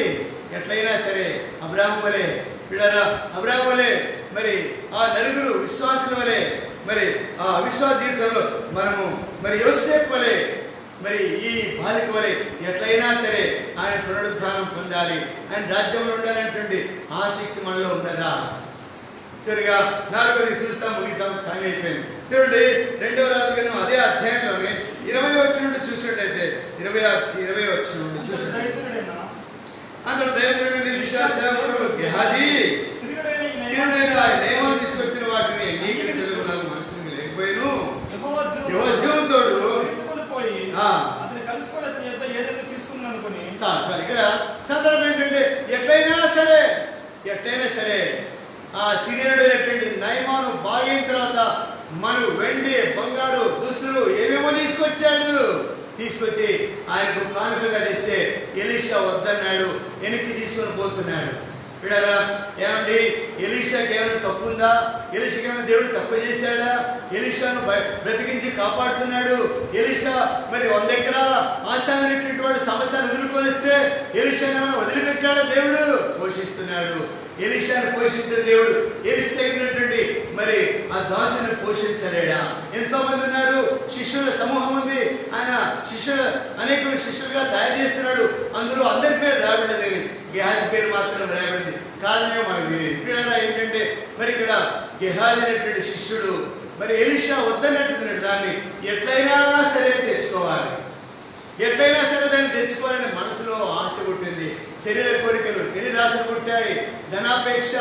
ఎట్లయినా సరే అబ్రాహాము వలె, పిల్లరా అబ్రాహాము వలె మరి ఆ నలుగురు విశ్వాసుల వలె మరి ఆ అవిశ్వాస జీవితంలో మనము మరి యోసేపు వలె మరి ఈ బాలిక వలె ఎట్లయినా సరే ఆయన పునరుద్ధానం పొందాలి, ఆయన రాజ్యంలో ఉండాలనేటువంటి ఆసక్తి మనలో ఉన్నదా? సరిగా 4వది చూస్తాం, ముగిస్తాం, టైం అయిపోయింది. చూడండి 2వ రాజుగాను అదే అధ్యాయంలోనే 20 వచ్చిన నుండి చూసినట్టయితే 20 వచ్చిన నుండి చూసినట్టు అందరూ దైవజనుని విశ్వాసకుడు గెహాజీ సిరుడైన ఆయన నియమాలు తీసుకొచ్చిన వాటిని అంగీకరించడం నాకు మనసుకు లేకపోయాను. యెహోవా జీవంతోడు ఇక్కడ సందర్భం ఏంటంటే ఎట్లయినా సరే ఆ సిరియనుడైనటువంటి నయమాను బాగైన తర్వాత మనం వెండి బంగారు దుస్తులు ఏమేమో తీసుకొచ్చి ఆయనకు కానుకగా తెస్తే ఎలీషా వద్దన్నాడు, వెనక్కి తీసుకొని పోతున్నాడు. విడారా ఏమండి, ఎలీషాకి ఏమైనా తప్పు ఉందా? ఎలీషాకి ఏమైనా దేవుడు తప్పు చేశాడా? ఎలీషాను బ్రతికించి కాపాడుతున్నాడు. ఎలీషా మరి 100 ఎకరాల ఆశామైనటువంటి వాడు సమస్తాన్ని వదులుకొనిస్తే ఎలీషాను ఏమైనా వదిలిపెట్టాడా? దేవుడు పోషిస్తున్నాడు. ఎలీషాను పోషించిన దేవుడు ఎలీషా తగినటువంటి మరి ఆ దాసుని పోషించలేడా? ఎంతో మంది ఉన్నారు, శిష్యుల సమూహం ఉంది, ఆయన అనేక శిష్యులుగా తయారు చేస్తున్నాడు. అందులో అందరి పేరు రాబడలేదు, గెహాజీ పేరు మాత్రం రాబడింది. కారణమే మనకు తెలియదు. ఏంటంటే మరి ఇక్కడ గెహాజీ అనేటువంటి శిష్యుడు మరి ఎలీషా వద్దన్నట్టున్నాడు, దాన్ని ఎట్లయినా సరే తెచ్చుకోవాలి, దాన్ని తెచ్చుకోవాలని మనసులో ఆశ పుట్టింది. శరీర కోరికలు, శరీరాశలు పుట్టాయి. ధనాపేక్ష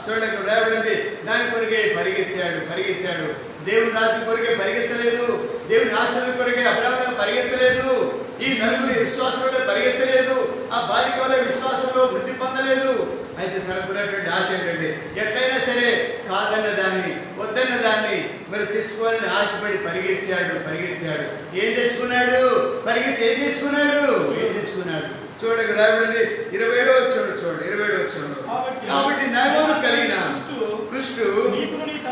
చూడండి ఇక్కడ రాబడింది, దాని కొరికే పరిగెత్తాడు. దేవుని రాజ్యం కొరికే పరిగెత్తలేదు, దేవుని ఆశల కొరికే అబ్రాహాము పరిగెత్తలేదు, ఈ నలుగురి విశ్వాసంలో పరిగెత్తలేదు, ఆ బాలిక వల్ల విశ్వాసంలో వృద్ధి పొందలేదు. అయితే తనకున్నటువంటి ఆశ ఏంటంటే ఎట్లయినా సరే కాదన్న దాన్ని, వద్దన్న దాన్ని మరి తెచ్చుకోవాలని ఆశపడి పరిగెత్తాడు. ఏం తెచ్చుకున్నాడు? ఏం తెచ్చుకున్నాడు? చూడండి ఇక్కడ రాబడింది 27వ వచనం చూడండి. 27వ వచనం, కాబట్టి నయమాను కలిగిన కృష్టు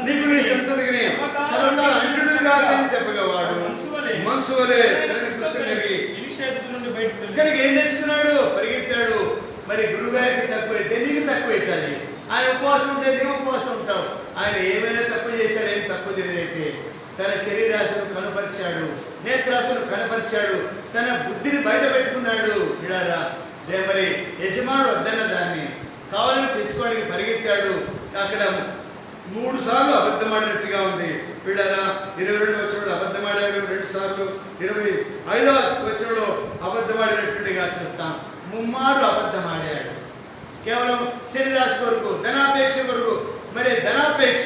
నీకు నీ సంతతికి సర్వకాల అంటుడుగా చెప్పగవాడు మనసు వలె ఇక్కడికి ఏం తెచ్చుకున్నాడు? పరిగెత్తాడు. మరి గురుగారికి తక్కువైతే నీకు తక్కువైతుంది. ఆయన ఉపవాసం ఉంటే నీవు ఉపవాసం ఉంటావు. ఆయన ఏమైనా తప్పు చేశాడు, ఏం తప్పు తెలియదైతే తన శరీరాశను కనపరిచాడు, నేత్రాశను కనపరిచాడు, తన బుద్ధిని బయట పెట్టుకున్నాడు. విడారా మరి యజమానుడు వద్దన్న దాన్ని కావాలని తెచ్చుకోవడానికి పరిగెత్తాడు. అక్కడ 3 సార్లు అబద్ధమాడినట్టుగా ఉంది. విడారా 22వ వచనంలో అబద్ధమాడాడు 2 సార్లు, 25వ వచనంలో అబద్ధమాడినట్టుగా చూస్తాం. 3 మార్లు అబద్ధమాడాడు. కేవలం శరీరాశ కొరకు, ధనాపేక్ష కొరకు. మరి ధనాపేక్ష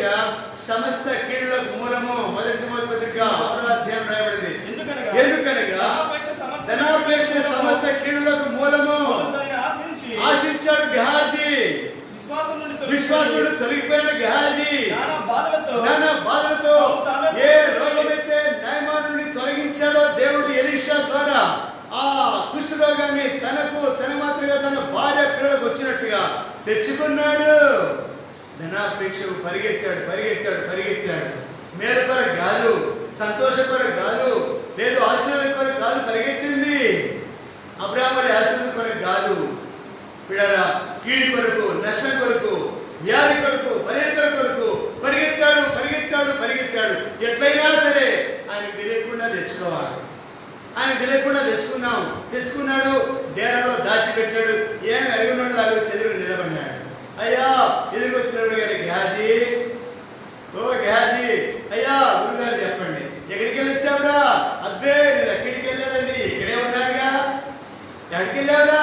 సమస్త కీళ్ళకు మూలము. 1 తిమోతి పత్రిక 6వ అధ్యాయం రాయబడింది. ఎందుకనగా ధనాపేక్ష సమస్త కీళ్ళకు మూలము. ఆశించాడు గెహాజీ, విశ్వాసుడు తొలగిపోయాడు గెహాజీ. నానా బాధలతో ఏ రోగమైతే నయమానుని తొలగించాడో దేవుడు ఎలీషా ద్వారా ఆ కుష్ఠరోగాన్ని తన మాత్రమే తన భార్య పిల్లలకు వచ్చినట్టుగా తెచ్చుకున్నాడు. ధనాపేక్షకు పరిగెత్తాడు. మేలు కొరకు కాదు, సంతోష కొరకు కాదు, లేదు ఆశీర్వాదం కొరకు కాదు పరిగెత్తింది. అబ్రాహాము ఆశీర్వాదం కొరకు కాదు. పిల్లరా కీడి కొరకు, నష్టం కొరకు, వ్యాధి కొరకు, బలహీనతల కొరకు పరిగెత్తాడు. ఎట్లయినా సరే ఆయనకు తెలియకుండా తెచ్చుకోవాలి. తెచ్చుకున్నాడు. డేరాలో దాచిపెట్టాడు. ఏమి అడిగినాడు లాగా చెదురు నిలబడినాడు. అయ్యా ఎదురు వచ్చినప్పుడు గారి గెహాజీ, అయ్యా గురుగారు చెప్పండి, ఎక్కడికి వెళ్ళి వచ్చావురా? అబ్బే నేను ఎక్కడికి వెళ్ళానండి, ఇక్కడే ఉన్నానుగా. ఎక్కడికి వెళ్ళావురా?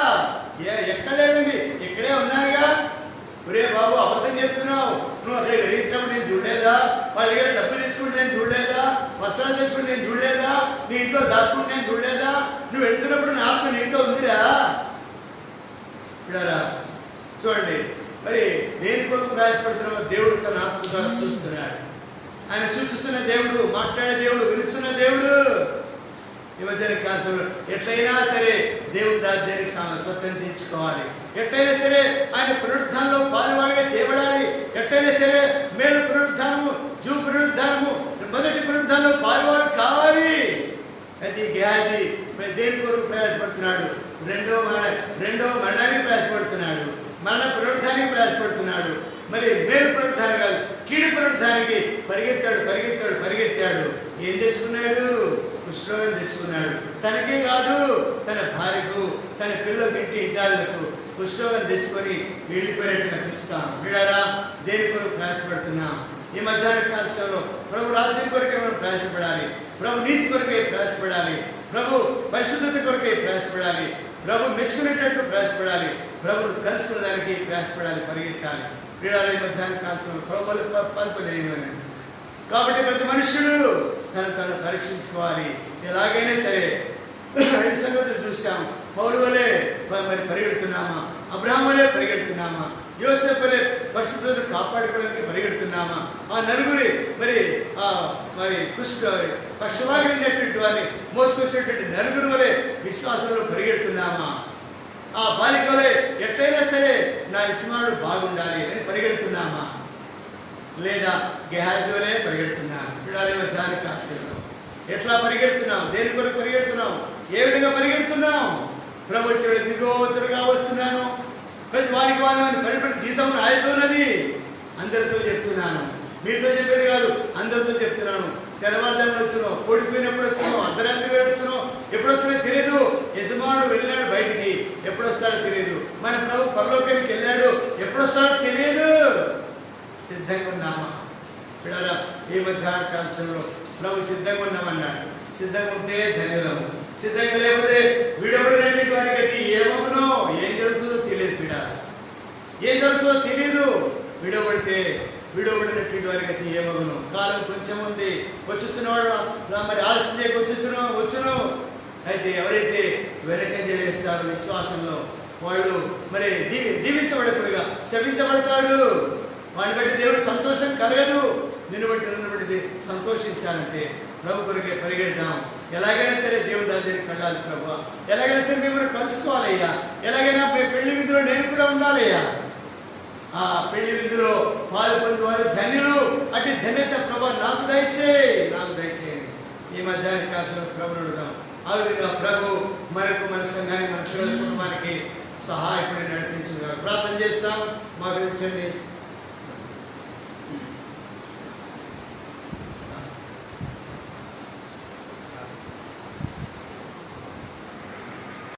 ఎక్కడ లేదండి, ఇక్కడే ఉన్నానుగా. ఒరే బాబు అబద్ధం చెప్తున్నావు. నువ్వు అక్కడ వెళ్ళినప్పుడు నేను చూడలేదా? వాళ్ళ దగ్గర డబ్బు తెచ్చుకుంటే నేను చూడలేదా? వస్త్రాలు తెచ్చుకుంటే నేను చూడలేదా? నీ ఇంట్లో దాచుకుంటే నేను చూడలేదా? నువ్వు వెళ్తున్నప్పుడు నా ఆత్మ నీతో ఉందిరా. ఇప్పుడారా చూడండి, మరి దేని కొరకు ప్రయాసపడుతున్నామో దేవుడు తన ఆత్మ ద్వారా చూస్తున్నాడు. ఆయన చూస్తున్న దేవుడు, మాట్లాడే దేవుడు, వినుచున్న దేవుడు. ఈ మధ్యన కాలంలో ఎట్లయినా సరే దేవుడి రాజ్యానికి స్వతంత్రం తెచ్చుకోవాలి. ఎట్లయినా సరే ఆయన పునరుద్ధానంలో పాలువాడిగా చేయబడాలి. ఎట్లయినా సరే మేలు పునరుద్ధానము, పునరుద్ధానము, మొదటి పునరుద్ధానంలో పాలువాడు కావాలి. అయితే గెహాజీ దేని కొరకు ప్రయాసపడుతున్నాడు? రెండవ మరణానికి ప్రయాసపడుతున్నాడు, మరణ పునరుద్ధానికి ప్రయాసపడుతున్నాడు. మరి మేలు పునరుద్ధానం కాదు, కీడు పునరుద్ధానికి పరిగెత్తాడు. ఏం తెచ్చుకున్నాడు? కుష్ఠరోగం తెచ్చుకున్నాడు. తనకే కాదు, తన భార్యకు, తన పిల్లలకి, ఇడ్డాలకు కుష్ఠరోగం తెచ్చుకొని వెళ్ళిపోయినట్టుగా చూస్తాం. వీడారా, దేని కొరకు ప్రయాసపడుతున్నాం? ఈ మధ్యాహ్న కాలంలో ప్రభు రాజ్యం కొరకే మనం ప్రయాసపడాలి, ప్రభు నీతి కొరకే ప్రయాసపడాలి, ప్రభు పరిశుద్ధత కొరకే ప్రయాసపడాలి, ప్రభు మెచ్చుకునేటట్టు ప్రయాసపడాలి, ప్రభుని కలుసుకునే దానికి ప్రయాసపడాలి, పరిగెత్తాలి. వీడారా, ఈ మధ్యాహ్న కాలంలో ప్రభు పలుపలేని కాబట్టి ప్రతి మనుష్యుడు తను పరీక్షించుకోవాలి. ఎలాగైనా సరే ఈ సంగతులు చూసాం. పౌలు వలె మరి పరిగెడుతున్నామా? అబ్రహాం వలె పరిగెడుతున్నామా? యోసేపు వలె పరిశుద్ధతను కాపాడుకోవడానికి పరిగెడుతున్నామా? ఆ నలుగురి మరి పక్షవాగినటువంటి వారిని మోసుకొచ్చేటువంటి నలుగురు వలె విశ్వాసంలో పరిగెడుతున్నామా? ఆ బాలిక వలె ఎట్లయినా సరే నా ఇస్మానుడు బాగుండాలి అని పరిగెడుతున్నామా? లేదా గెహాజీ వలె పరిగెడుతున్నాం? చూడాలి మధ్యాహ్న కాలంలో ఎట్లా పరిగెడుతున్నాం? దేని కొరకు పరిగెడుతున్నాం? ఏ విధంగా పరిగెడుతున్నాం? ప్రభు వచ్చాడు, దిగోతుడుగా వస్తున్నాను, ప్రతి వారికి పరిపడి జీతం రాయతున్నది. అందరితో చెప్తున్నాను, మీతో చెప్పేది కాదు, అందరితో చెప్తున్నాను. తెల్లవారుజామున వచ్చును, ఓడిపోయినప్పుడు వచ్చును, అర్ధరాత్రి వేడు వచ్చును, ఎప్పుడు వచ్చినా తెలియదు. యజమానుడు వెళ్ళాడు బయటికి, ఎప్పుడు వస్తాడో తెలియదు. మన ప్రభు పరలోకానికి వెళ్ళాడు, ఎప్పుడు వస్తాడో తెలియదు. సిద్ధంగా ఉన్నామా? పిల్లరా, ఈ మధ్యాహ్న కాలంలో ప్రభు సిద్ధంగా ఉన్నామన్నాడు. సిద్ధంగా ఉంటే ధన్యదము, సిద్ధంగా లేకపోతే విడబడినటువంటి వారికి అది ఏమవునో, ఏం జరుగుతుందో తెలియదు. పిల్లరా, ఏం జరుగుతుందో తెలియదు. విడబడినటువంటి వారికి అది ఏమవును? కాలం కొంచెం ఉంది, వచ్చుచున్నవాడు మరి ఆలస్యం చేయక వచ్చును. అయితే ఎవరైతే వెనకంజ వేస్తారో విశ్వాసంలో వాళ్ళు మరి దీవించబడకుడుగా శపించబడతాడు. వాడిని బట్టి దేవుడు సంతోషం కలగదు. నిన్ను బట్టి సంతోషించాలంటే ప్రభు కొరకే పరిగెడతాం. ఎలాగైనా సరే దేవుని రాజ్యానికి వెళ్ళాలి ప్రభు. ఎలాగైనా సరే మిమ్మల్ని కలుసుకోవాలయ్యా. ఎలాగైనా పెళ్లి విందులో నేను కూడా ఉండాలయ్యా. ఆ పెళ్లి విందులో పాలు పొందువారు ధన్యులు. అటు ధన్యత ప్రభు నాకు దయచేయి. ఈ మధ్యాహ్న కాలంలో ప్రభుని అడుగుతాం. ఆ విధంగా ప్రభు మనకు, మన సంఘానికి, మన పిల్లల కుటుంబానికి సహాయపడి నడిపించుగా ప్రార్థన చేస్తాం. మా గురించండి.